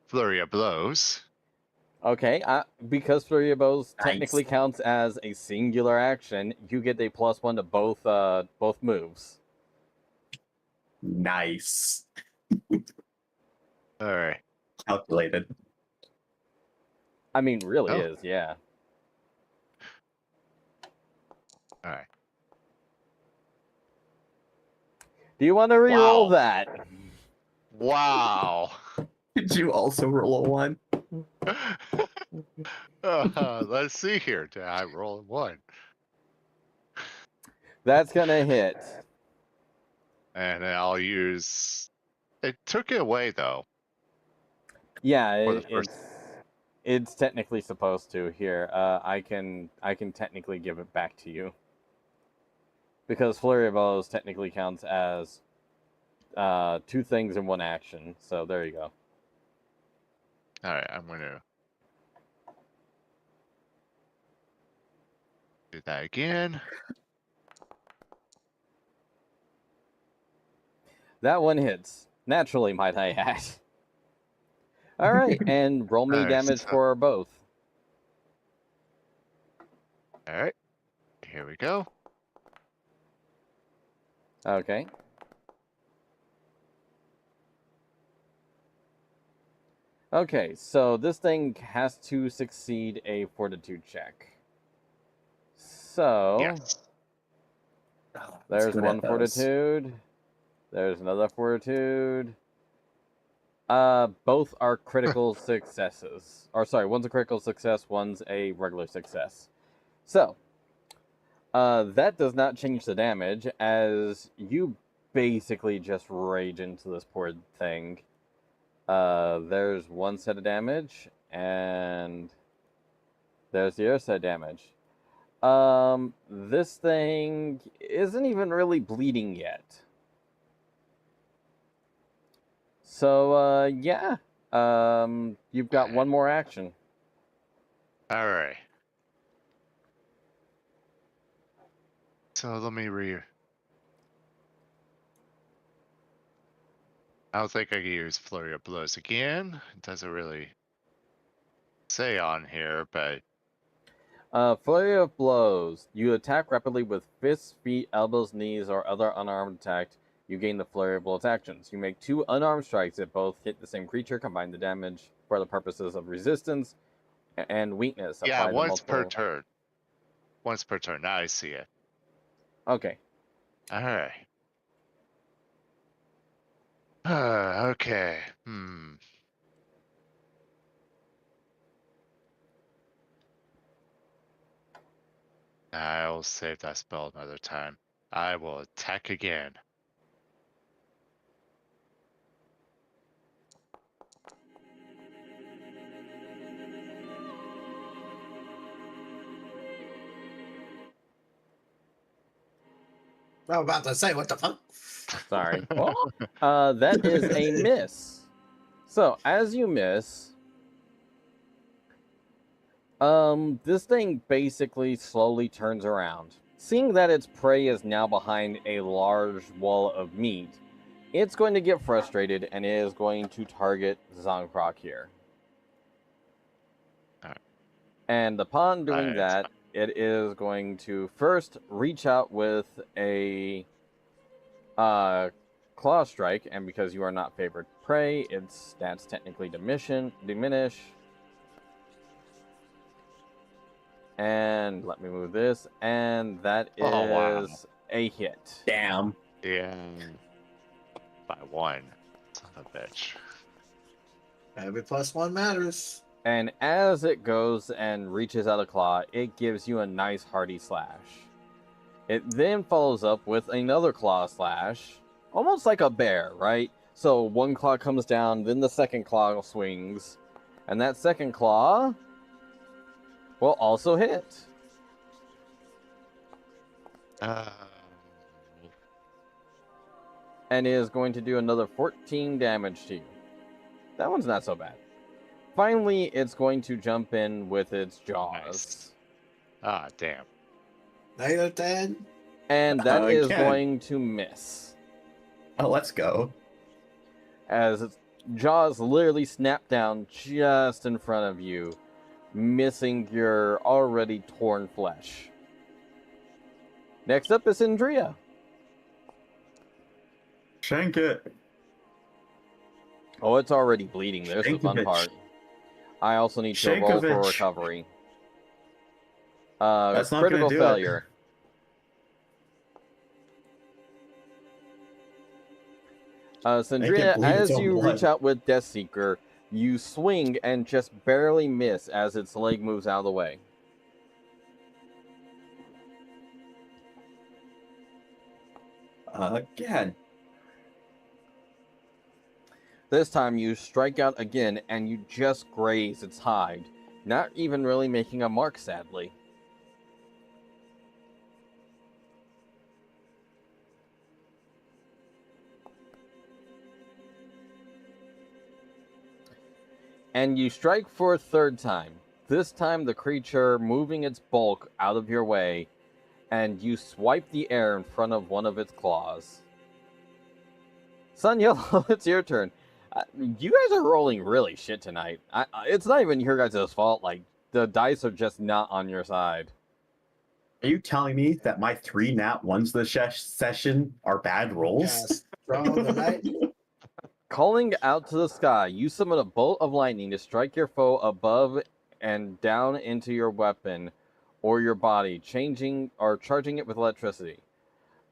Flurry of Blows. Okay. Because Flurry of Blows Nice. technically counts as a singular action, you get a +1 to both moves. Nice. All right. Calculated. I mean, really Oh. is, yeah. All right. Do you want to re-roll Wow. that? Wow. Did you also roll a 1? Let's see here. Did I roll a 1? That's gonna hit. And then I'll use. It took it away though. Yeah, For the first. it's technically supposed to. Here, I can technically give it back to you because Flurry of Blows technically counts as 2 things in 1 action. So there you go. All right, I'm gonna do that again. That one hits naturally, might I add. All right, and roll me All right, damage so- for both. All right, here we go. Okay. Okay, so this thing has to succeed a fortitude check. So Yes. there's 1 fortitude. There's another fortitude. Both are critical successes. Or sorry, one's a critical success, one's a regular success. So, that does not change the damage, as you basically just rage into this poor thing. There's 1 set of damage, and there's the other set of damage. This thing isn't even really bleeding yet. So, yeah. You've got 1 more action. All right. So let me I don't think I can use Flurry of Blows again. It doesn't really say on here, but Flurry of Blows. You attack rapidly with fists, feet, elbows, knees, or other unarmed attack. You gain the Flurry of Blows actions. You make 2 unarmed strikes that both hit the same creature. Combine the damage for the purposes of resistance and weakness. yeah, Apply the once per multiple... turn. Once per turn. Now I see it. Okay. All right. Okay. I'll save that spell another time. I will attack again. I'm about to say, what the fuck? Sorry. That is a miss. So as you miss, this thing basically slowly turns around. Seeing that its prey is now behind a large wall of meat, it's going to get frustrated and is going to target Zonkrok here. Alright. And upon doing Alright. that, it is going to first reach out with a claw strike, and because you are not favored prey, its stats technically diminish. And let me move this, and that is Oh, wow. a hit. Damn. Yeah. By 1. Son of a bitch. Every +1 matters. And as it goes and reaches out a claw, it gives you a nice hearty slash. It then follows up with another claw slash, almost like a bear, right? So one claw comes down, then the second claw swings, and that second claw will also hit. And is going to do another 14 damage to you. That one's not so bad. Finally, it's going to jump in with its jaws. Nice. Ah, damn. -10. And that is Again. going to miss. Oh, let's go. As its jaws literally snap down just in front of you, missing your already torn flesh. Next up is Indria. Shank it. Oh, it's already bleeding. There's the fun Shankovich. part. I also need to roll for Shankovich. recovery. That's not gonna critical do it. failure. Sandria, bleed as its own you blood. reach out with Death Seeker, you swing and just barely miss as its leg moves out of the way. Again. This time you strike out again and you just graze its hide, not even really making a mark, sadly. And you strike for a third time. This time the creature moving its bulk out of your way, and you swipe the air in front of one of its claws. Sun Yellow, it's your turn. You guys are rolling really shit tonight. It's not even your guys' fault. Like, the dice are just not on your side. Are you telling me that my 3 nat 1s this session are bad rolls? Yes. Roll the lightning. Calling out to the sky, you summon a bolt of lightning to strike your foe above and down into your weapon or your body, changing or charging it with electricity.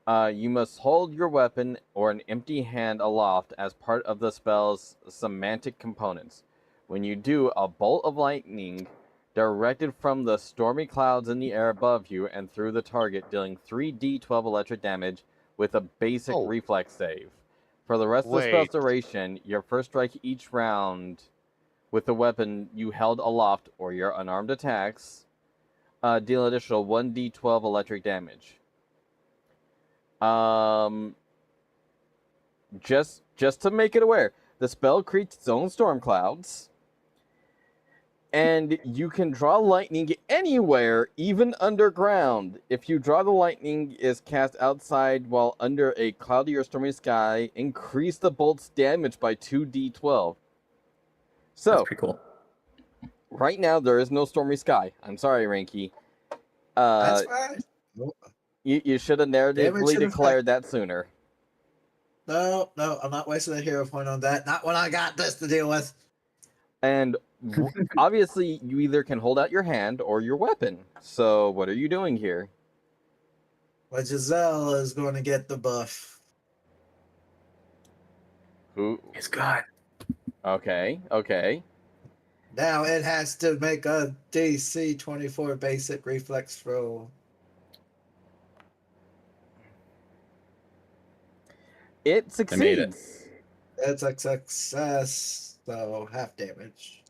You must hold your weapon or an empty hand aloft as part of the spell's semantic components. When you do, a bolt of lightning directed from the stormy clouds in the air above you and through the target, dealing 3d12 electric damage with a basic Oh. reflex save. For the rest of the spell's Wait. duration, your first strike each round with the weapon you held aloft or your unarmed attacks deal additional 1d12 electric damage. Just to make it aware, the spell creates its own storm clouds, and you can draw lightning anywhere, even underground. If you draw the lightning is cast outside while under a cloudy or stormy sky, increase the bolt's damage by 2d12. So, That's pretty cool. right now there is no stormy sky. I'm sorry, Ranky. That's fine. You should have narratively in declared that sooner. No, I'm not wasting a hero point on that. Not when I got this to deal with. And obviously, you either can hold out your hand or your weapon. So, what are you doing here? But Giselle is going to get the buff. Who? It's God. Okay. Now it has to make a DC 24 basic reflex roll. It I made it. succeeds. It's a success, so half damage.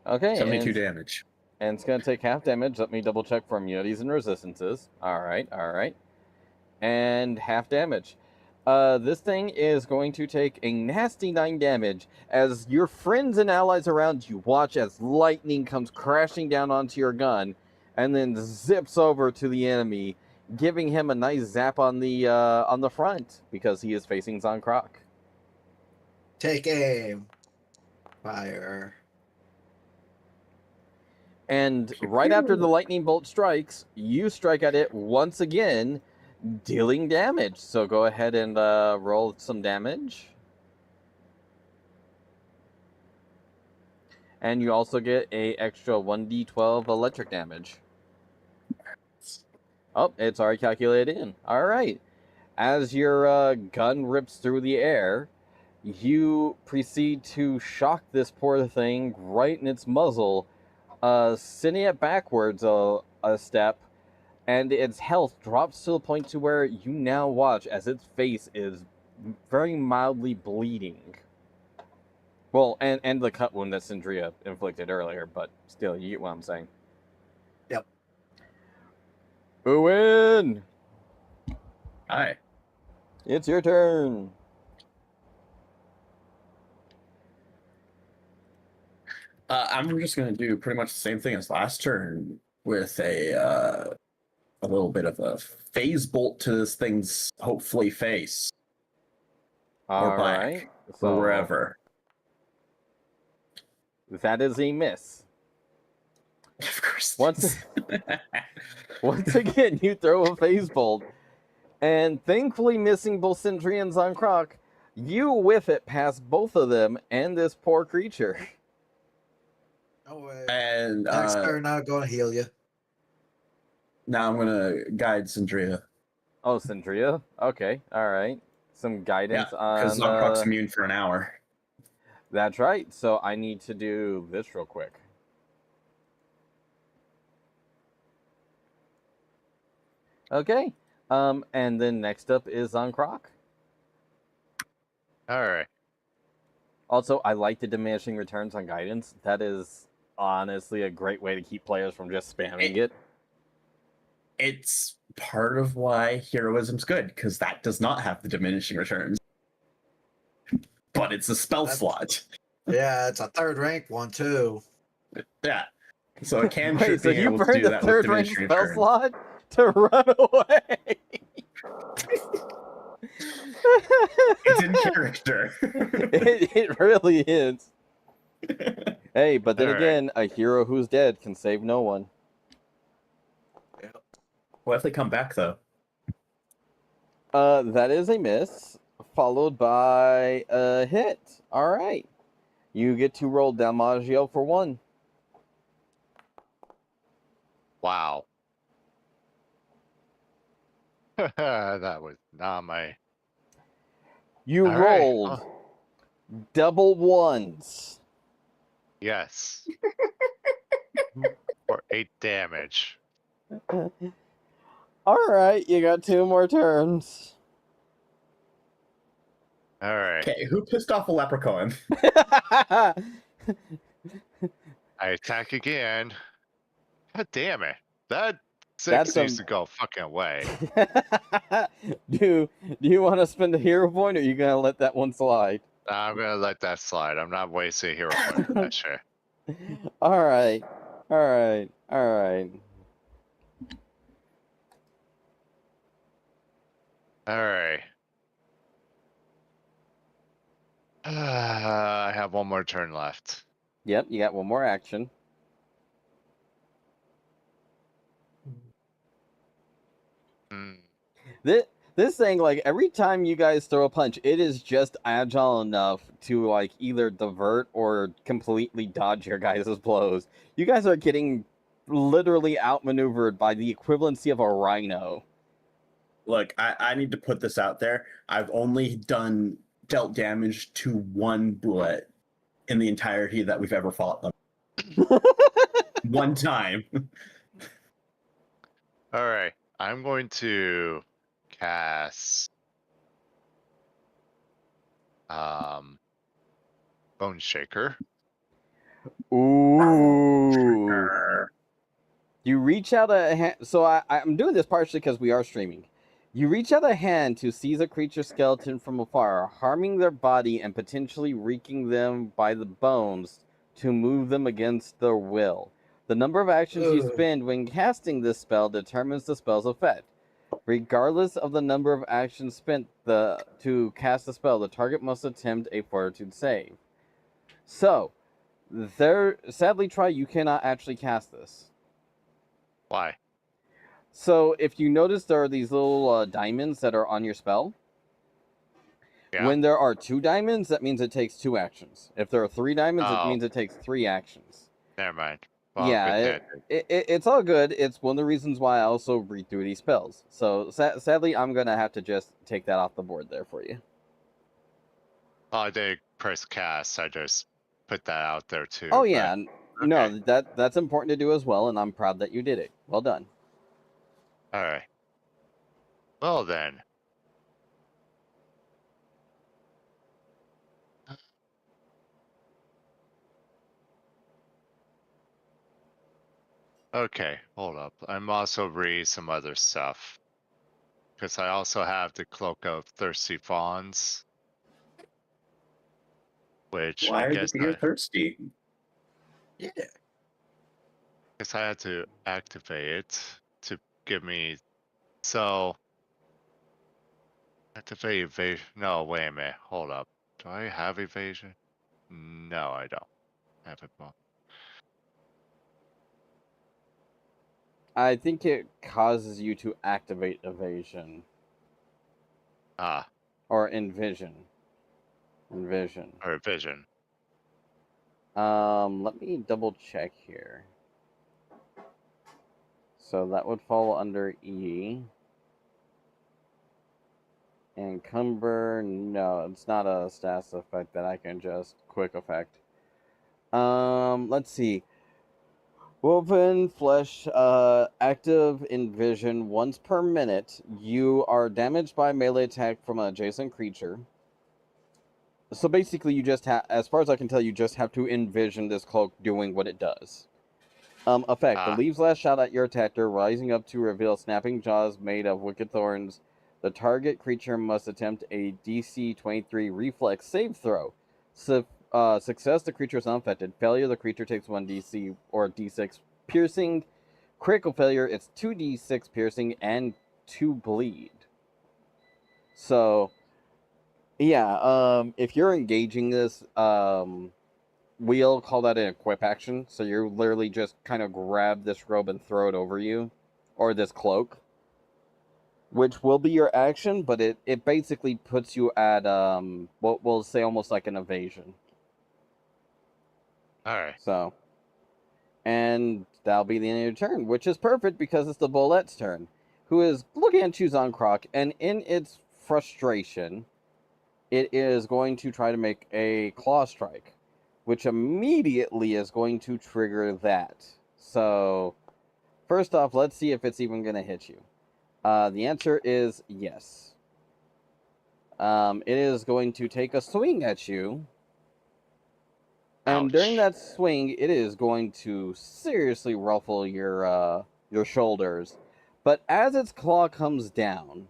Okay, 72 damage. and it's going to take half damage. Let me double check for immunities and resistances. All right. And half damage. This thing is going to take a nasty 9 damage as your friends and allies around you watch as lightning comes crashing down onto your gun and then zips over to the enemy, giving him a nice zap on the front because he is facing Zonkroc. Take aim. Fire. And right after the lightning bolt strikes, you strike at it once again, dealing damage. So go ahead and roll some damage. And you also get a extra 1d12 electric damage. Oh, it's already calculated in. All right. As your gun rips through the air, you proceed to shock this poor thing right in its muzzle, sending it backwards a step, and its health drops to the point to where you now watch as its face is very mildly bleeding. Well, and the cut wound that Sindria inflicted earlier, but still, you get what I'm saying. Yep. Owen! Hi. It's your turn. I'm just going to do pretty much the same thing as last turn with a little bit of a phase bolt to this thing's hopefully face or back Alright. or wherever. That is a miss. Of course. Once again, you throw a phase bolt, and thankfully missing both Sindri and Zonkroc, you whiff it past both of them and this poor creature. No way. And Next turn, I'm going to heal you. now I'm going to guide Sindria. Oh, Sindria? Okay, alright. Some guidance Because on... Zonkroc's immune for an hour. That's right, so I need to do this real quick. Okay, and then next up is Zonkroc. Alright. Also, I like the diminishing returns on guidance. That is honestly a great way to keep players from just spamming it. It's part of why heroism's good, because that does not have the diminishing returns. But it's a spell slot. Yeah, it's a third rank one, too. Yeah. So a cantrip Wait, so being you able to burned do the that with third rank diminishing spell returns. slot to run away? It's in character. It really is. Hey, but then Alright. again, a hero who's dead can save no one. What if they come back, though? That is a miss, followed by a hit. All right. You get to roll Damaggio for 1. Wow. That was not my... You All right. rolled double 1s. Yes. For 8 damage. All right, you got 2 more turns. Alright. Okay, who pissed off a leprechaun? I attack again. God damn it. That 6 That's needs some- to go fucking away. do you want to spend a hero point, or are you gonna let that one slide? I'm gonna let that slide. I'm not wasting a hero point for that shit. All right. Alright. I have one more turn left. Yep, you got one more action. Hmm. This thing, like, every time you guys throw a punch, it is just agile enough to, like, either divert or completely dodge your guys' blows. You guys are getting literally outmaneuvered by the equivalency of a rhino. Look, I need to put this out there. I've only dealt damage to one bullet in the entirety that we've ever fought them. One time. Alright. I'm going to cast Bone Shaker. Ooh. You reach out a hand. So I'm doing this partially because we are streaming. You reach out a hand to seize a creature's skeleton from afar, harming their body and potentially wreaking them by the bones to move them against their will. The number of actions you Ugh. spend when casting this spell determines the spell's effect. Regardless of the number of actions spent to cast the spell, the target must attempt a fortitude save. So, sadly, Try, you cannot actually cast this. Why? So, if you notice, there are these little diamonds that are on your spell. Yeah. When there are 2 diamonds, that means it takes 2 actions. If there are 3 diamonds, it Oh. means it takes 3 actions. Never mind. Well, Yeah, it's all good. It's one of the reasons why I also read through these spells. So, sadly, I'm going to have to just take that off the board there for you. I did press cast. I just put that out there too. Oh, but- yeah. okay. No, that's important to do as well, and I'm proud that you did it. Well done. All right. Well then. Okay, hold up. I'm also reading some other stuff. Because I also have the Cloak of Thirsty Fawns. Which Why I are guess you thirsty? Yeah. I had to activate it to give me. So. Activate evasion. No, wait a minute. Hold up. Do I have evasion? No, I don't have it. I think it causes you to activate evasion. Ah, Or envision. Envision. or vision. Let me double check here. So that would fall under E. Encumber, no, it's not a status effect that I can just quick effect. Let's see. Woven flesh, active in vision once per minute. You are damaged by melee attack from an adjacent creature. So basically, you just have, as far as I can tell, you just have to envision this cloak doing what it does. Effect. The leaves lash out at your attacker, rising up to reveal snapping jaws made of wicked thorns. The target creature must attempt a DC 23 reflex save throw. Success, the creature is unaffected. Failure, the creature takes 1 DC or D6 piercing. Critical failure, it's 2d6 piercing and 2 bleed. So, yeah, if you're engaging this, we'll call that an equip action. So you literally just kind of grab this robe and throw it over you, or this cloak, which will be your action, but it basically puts you at what we'll say almost like an evasion. All right. So, and that'll be the end of your turn, which is perfect because it's the Bullet's turn, who is looking at Chuzan Croc, and in its frustration, it is going to try to make a claw strike, which immediately is going to trigger that. So, first off, let's see if it's even going to hit you. The answer is yes. It is going to take a swing at you. And Ouch. during that swing, it is going to seriously ruffle your shoulders. But as its claw comes down,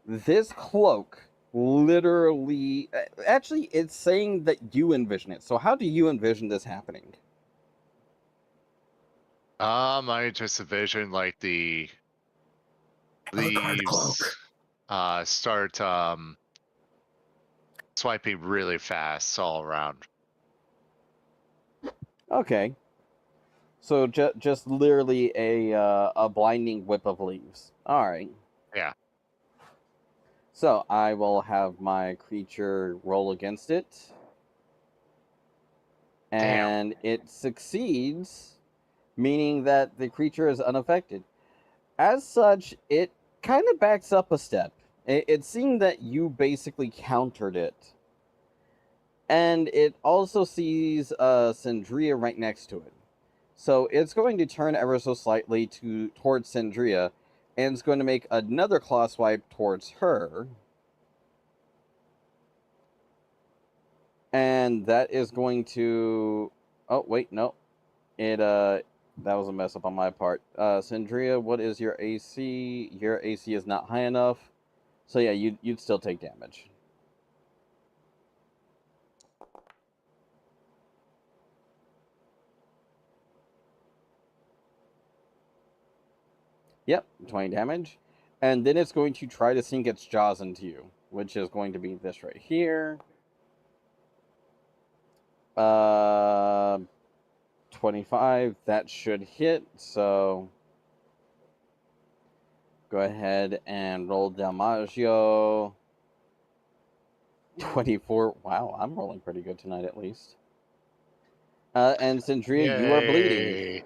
this cloak literally... Actually, it's saying that you envision it. So how do you envision this happening? I just envision like the Alucard cloak. leaves start swiping really fast all around. Okay. So just literally a blinding whip of leaves. All right. Yeah. So I will have my creature roll against it. And it succeeds, meaning that the creature is unaffected. As such, it kind of backs up a step. It seemed that you basically countered it. And it also sees Sindria right next to it. So it's going to turn ever so slightly towards Sindria and it's going to make another claw swipe towards her. And that is going to... Oh, wait, no. That was a mess up on my part. Sandria, what is your AC? Your AC is not high enough. So yeah, you'd still take damage. Yep, 20 damage. And then it's going to try to sink its jaws into you, which is going to be this right here. 25, that should hit, so go ahead and roll Dalmaggio. 24, wow, I'm rolling pretty good tonight at least. And Sandria, you are bleeding. Yay.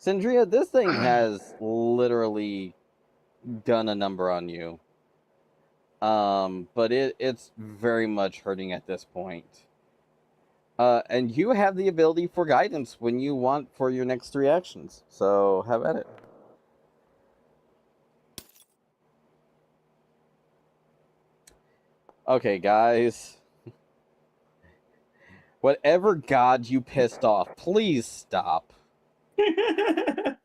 Sandria, this thing has literally done a number on you. But it's very much hurting at this point. And you have the ability for guidance when you want for your next 3 actions. So have at it. Okay, guys. Whatever god you pissed off, please stop. I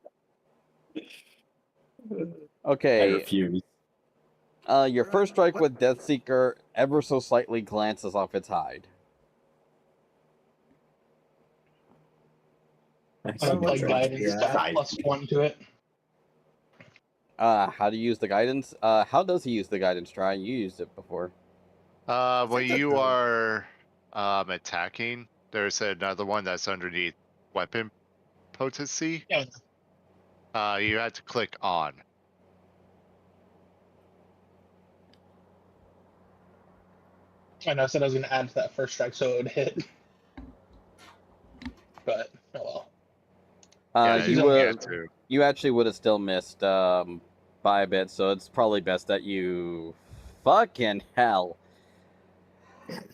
Okay, refuse. your first strike with Deathseeker ever so slightly glances off its hide. I can play guidance. Yeah. Got +1 to it. How do you use the guidance? How does he use the guidance, Try? You used it before. When you are attacking, there's another one that's underneath weapon potency. Yeah. You have to click on. And I said I was going to add to that first strike so it would hit. But, oh well. Yeah, You you would, get to. you actually would have still missed by a bit, so it's probably best that you... Fucking hell.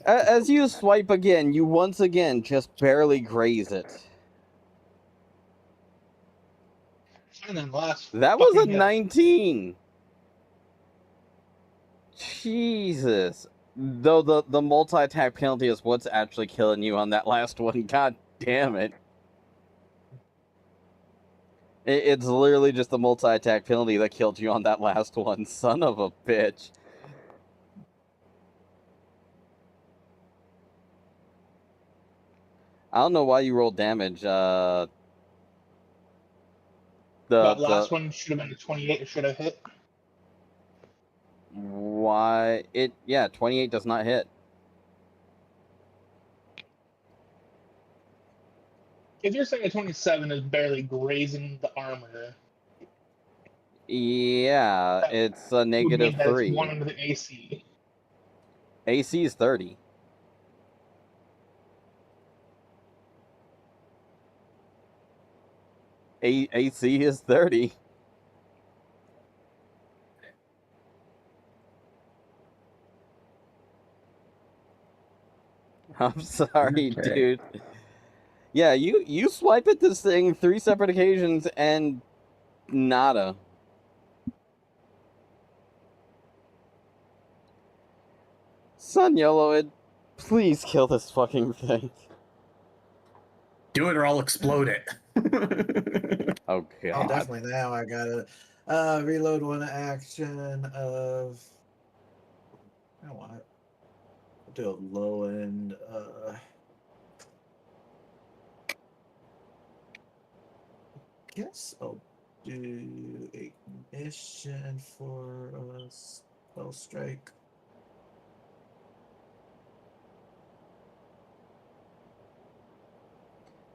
As you swipe again, you once again just barely graze it. And then last. That was a fucking hit. 19! Jesus. Though the multi-attack penalty is what's actually killing you on that last one. God damn it. It's literally just the multi-attack penalty that killed you on that last one. Son of a bitch. I don't know why you rolled damage. That last one should have been a 28. It should have hit. Why? Yeah, 28 does not hit. If you're saying a 27 is barely grazing the armor, Yeah, it's a it would mean negative that it's 3. 1 under the AC. AC is 30. AC is 30. I'm sorry, Okay. dude. Yeah, you swipe at this thing 3 separate occasions and nada. Son Yellowhead, please kill this fucking thing. Do it or I'll explode it. Oh Oh, god. definitely now I gotta reload 1 action of. You know what? I'll do a low end. Guess I'll do ignition for a spell strike.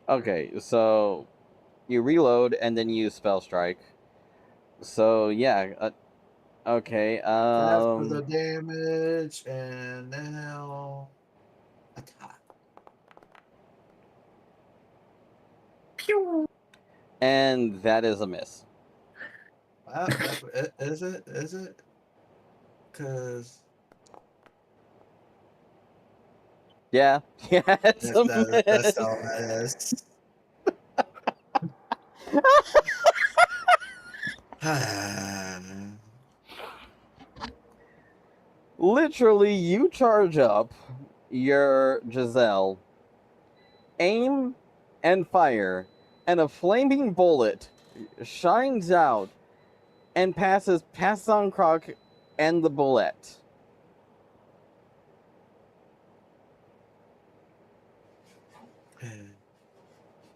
Okay, so you reload and then you spell strike. So yeah, okay. So that's for the damage, and now attack. Pew. And that is a miss. Wow, is it? Is it? Because Yeah, yeah, it's a miss. that's all that is. Literally, you charge up your Giselle, aim and fire, and a flaming bullet shines out and passes past on Croc and the bullet.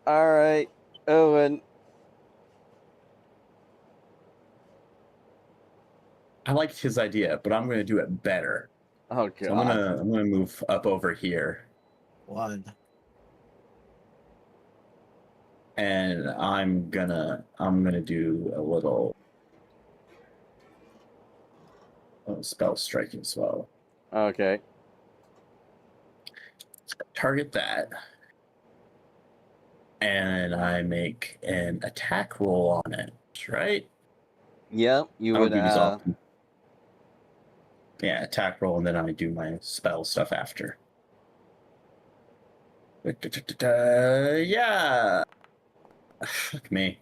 Alright, Owen. I liked his idea, but I'm gonna do it better. Oh god. So I'm gonna move up over here. 1. And I'm gonna do a little spell strike as well. Okay. Target that. And I make an attack roll on it, right? Yep, you I would, don't do these often. Yeah, attack roll, and then I do my spell stuff after. Yeah! Fuck me.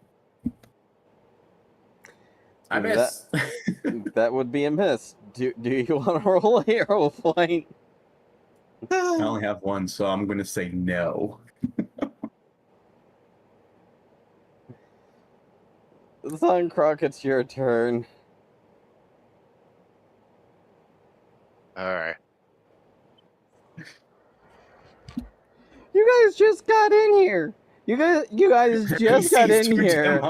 I miss. that would be a miss. Do you want to roll a hero point? I only have one, so I'm going to say no. Son Croc, it's your turn. Alright. You guys just got in here. You guys just got in here.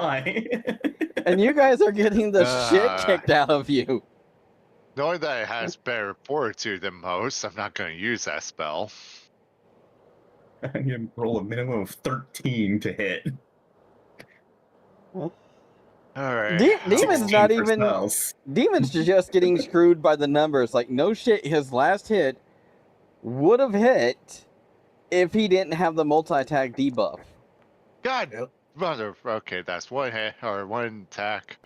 And you guys are getting the shit kicked out of you. Knowing that it has better fortitude than most, I'm not going to use that spell. I'm going to roll a minimum of 13 to hit. Alright. Demon's not even... spells. Demon's just getting screwed by the numbers. Like, no shit, his last hit would have hit if he didn't have the multi-attack debuff. God, Yep. mother. Okay, that's one hit or one attack.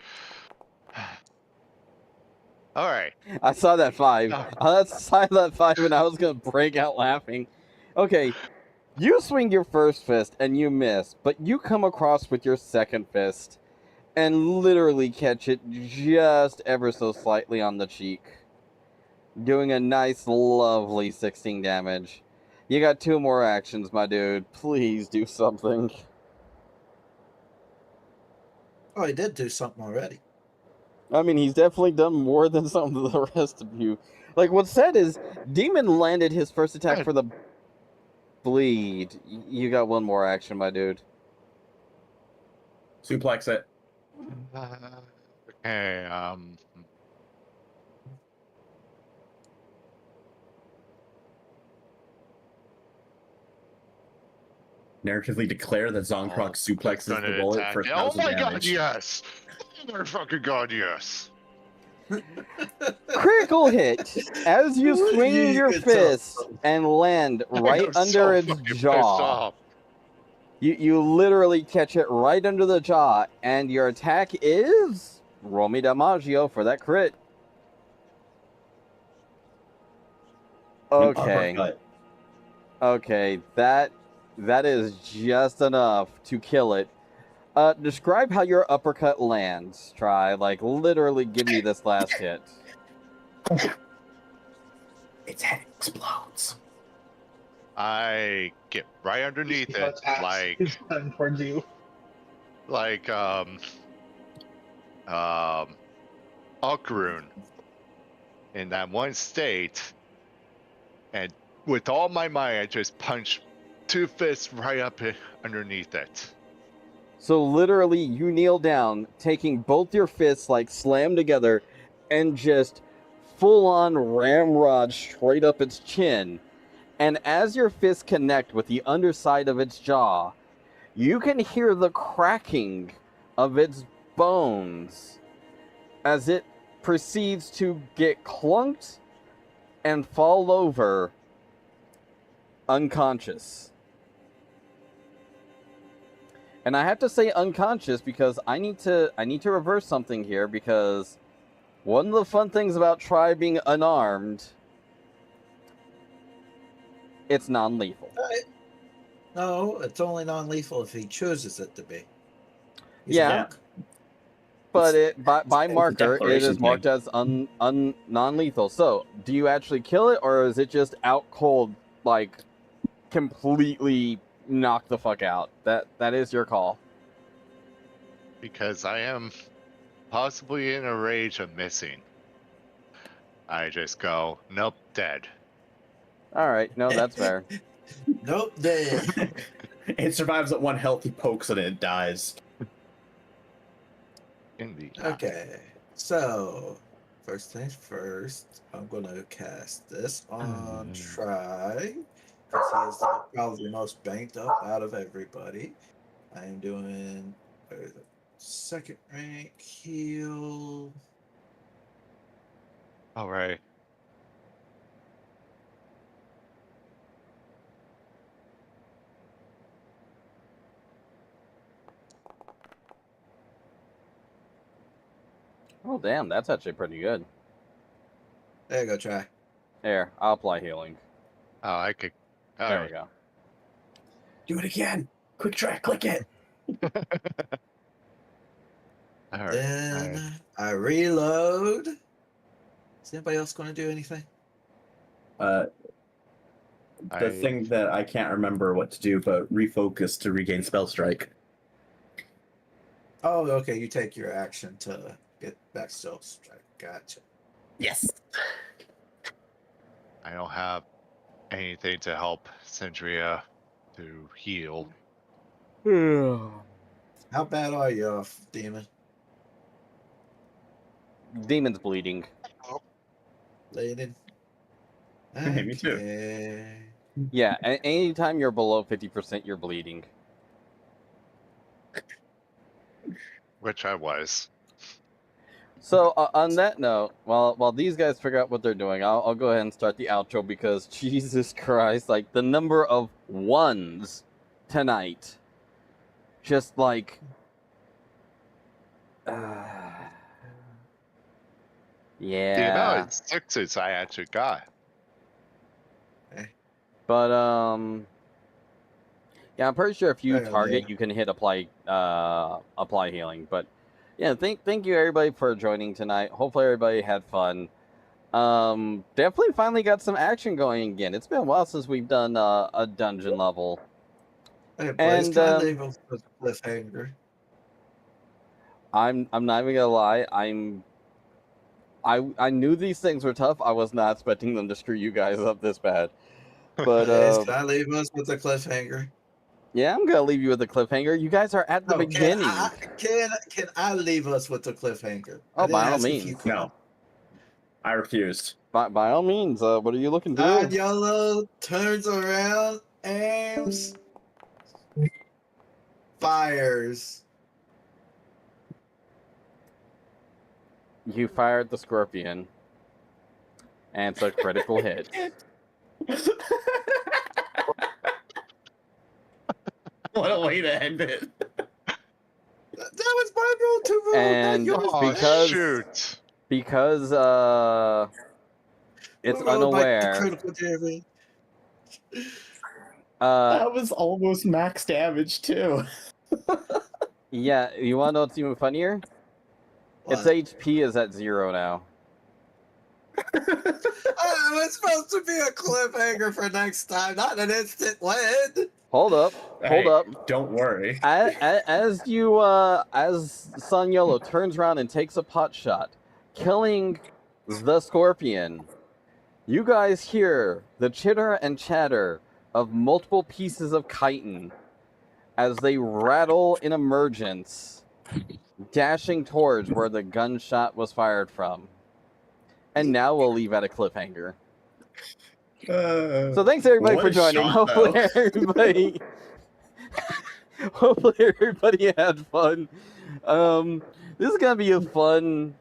All right. I saw that 5. I saw that 5 and I was gonna break out laughing. Okay, you swing your first fist and you miss, but you come across with your second fist and literally catch it just ever so slightly on the cheek, doing a nice, lovely 16 damage. You got 2 more actions, my dude. Please do something. Oh, he did do something already. I mean, he's definitely done more than some of the rest of you. Like, what's sad is, Demon landed his first attack for the bleed. You got 1 more action, my dude. Suplex it. Okay, Narratively declare that Zonkroc suplexes the bullet for 1,000 damage. damage. God, yes! Oh my fucking god, yes! Critical hit as you swing your fist and land right I'm under its fucking pissed jaw. off. You literally catch it right under the jaw, and your attack is... Roll me Damaggio for that crit. Okay. Uppercut. Okay, that is just enough to kill it. Describe how your uppercut lands. Try, like, literally give me this last hit. Its head explodes. I get right underneath You see how it, its axe like, is coming towards you. Alkaroon in that one state, and with all my might, I just punch 2 fists right up underneath it. So literally, you kneel down, taking both your fists, like, slammed together, and just full-on ramrod straight up its chin. And as your fists connect with the underside of its jaw, you can hear the cracking of its bones as it proceeds to get clunked and fall over unconscious. And I have to say unconscious because I need to reverse something here, because one of the fun things about Tri being unarmed, it's non-lethal. No, it's only non-lethal if he chooses it to be. Yeah. but it by it's a marker it declaration is marked thing. as non-lethal. So, do you actually kill it, or is it just out cold, like completely knock the fuck out? That is your call. Because I am possibly in a rage of missing. I just go, nope, dead. All right, no, that's fair. Nope, dead. It survives at 1 health, he pokes it and it dies. In the Okay, so first things first, I'm gonna cast this on Try because he is probably the most banked up out of everybody. I am doing the second rank heal. All right. Oh damn, that's actually pretty good. There you go, Try. There, I'll apply healing. Oh, I could. There we go. Do it again. Quick Try, click it. All right. Then I reload. Is anybody else going to do anything? The thing that I can't remember what to do, but refocus to regain spell strike. Oh, okay. You take your action to get back to strike. Gotcha. Yes. I don't have anything to help Sindria to heal. How bad are you off, Demon? Demon's bleeding. Bleeding? Hey, me too. Okay. Yeah, anytime you're below 50%, you're bleeding. Which I was. So on that note, while these guys figure out what they're doing, I'll go ahead and start the outro because Jesus Christ, like the number of ones tonight, just like, yeah. The amount of sixes I actually got. But yeah, I'm pretty sure if you Fair target, enough. you can hit apply healing. But yeah, thank you everybody for joining tonight. Hopefully everybody had fun. Definitely finally got some action going again. It's been a while since we've done a dungeon level. Hey, boys, And can I leave us with a cliffhanger? I'm not even gonna lie. I knew these things were tough. I was not expecting them to screw you guys up this bad. But Boys, can I leave us with a cliffhanger? yeah, I'm gonna leave you with a cliffhanger. You guys are at the No, beginning. Can I leave us with a cliffhanger? Oh, I didn't by all ask if you means. could. No. I refused. By all means. What are you looking to Side do? YOLO turns around, aims, fires. You fired the scorpion, and it's a critical hit. What a way to end it. That was my rule to rule, And not yours. Oh, because shoot. it's Roll by the unaware. critical damage. That was almost max damage too. Yeah, you want to know what's even funnier? Its What? HP is at 0 now. Oh, it was supposed to be a cliffhanger for next time, not an instant win. Hold up. Hey, Hold up. Don't worry. As Sun Yolo turns around and takes a pot shot, killing the scorpion, you guys hear the chitter and chatter of multiple pieces of chitin as they rattle in emergence, dashing towards where the gunshot was fired from. And now we'll leave at a cliffhanger. So thanks everybody What for a joining. shot, Hopefully everybody had fun. This is gonna be a fun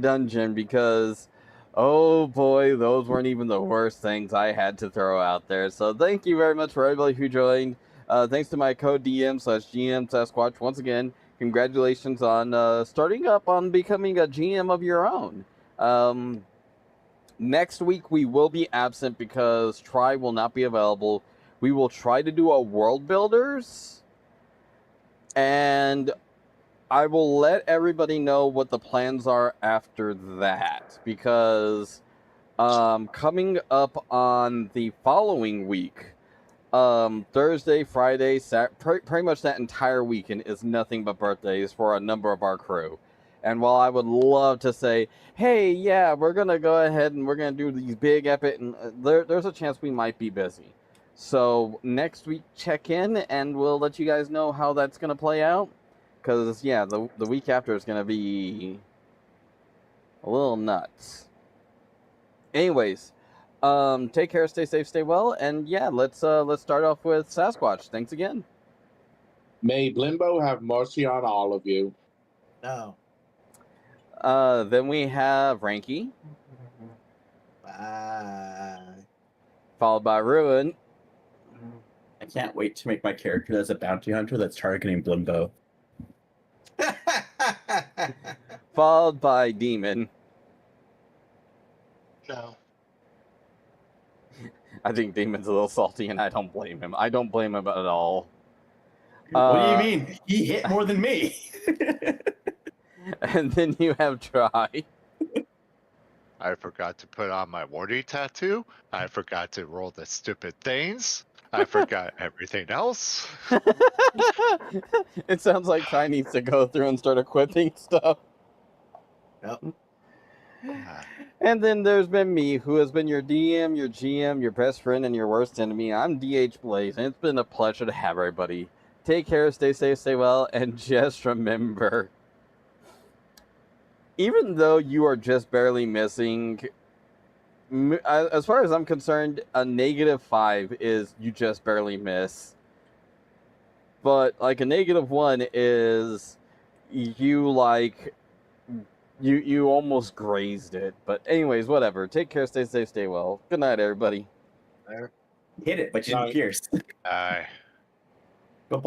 dungeon because, oh boy, those weren't even the worst things I had to throw out there. So thank you very much for everybody who joined. Thanks to my co-DM/GM Sasquatch once again. Congratulations on starting up on becoming a GM of your own. Next week we will be absent because Try will not be available. We will try to do a World Builders, and I will let everybody know what the plans are after that, because coming up on the following week, Thursday, Friday, pretty much that entire weekend is nothing but birthdays for a number of our crew. And while I would love to say, hey, yeah, we're going to go ahead and we're going to do these big epic, and there's a chance we might be busy. So next week, check in, and we'll let you guys know how that's going to play out. Because, yeah, the week after is going to be a little nuts. Anyways, take care, stay safe, stay well, and yeah, let's start off with Sasquatch. Thanks again. May Blimbo have mercy on all of you. No. Then we have Ranky, Bye. followed by Ruin, I can't wait to make my character as a bounty hunter that's targeting Blimbo. followed by Demon. No. I think Demon's a little salty, and I don't blame him. I don't blame him at all. What do you mean? He hit more than me. And then you have Try. I forgot to put on my warning tattoo. I forgot to roll the stupid things. I forgot everything else. It sounds like Try needs to go through and start equipping stuff. Yep. And then there's been me, who has been your DM, your GM, your best friend, and your worst enemy. I'm DH Blaze, and it's been a pleasure to have everybody. Take care, stay safe, stay well, and just remember, even though you are just barely missing, as far as I'm concerned, a -5 is you just barely miss. But like a -1 is you like you almost grazed it. But anyways, whatever. Take care, stay safe, stay well. Good night, everybody. Hit it, but you didn't pierce. I Go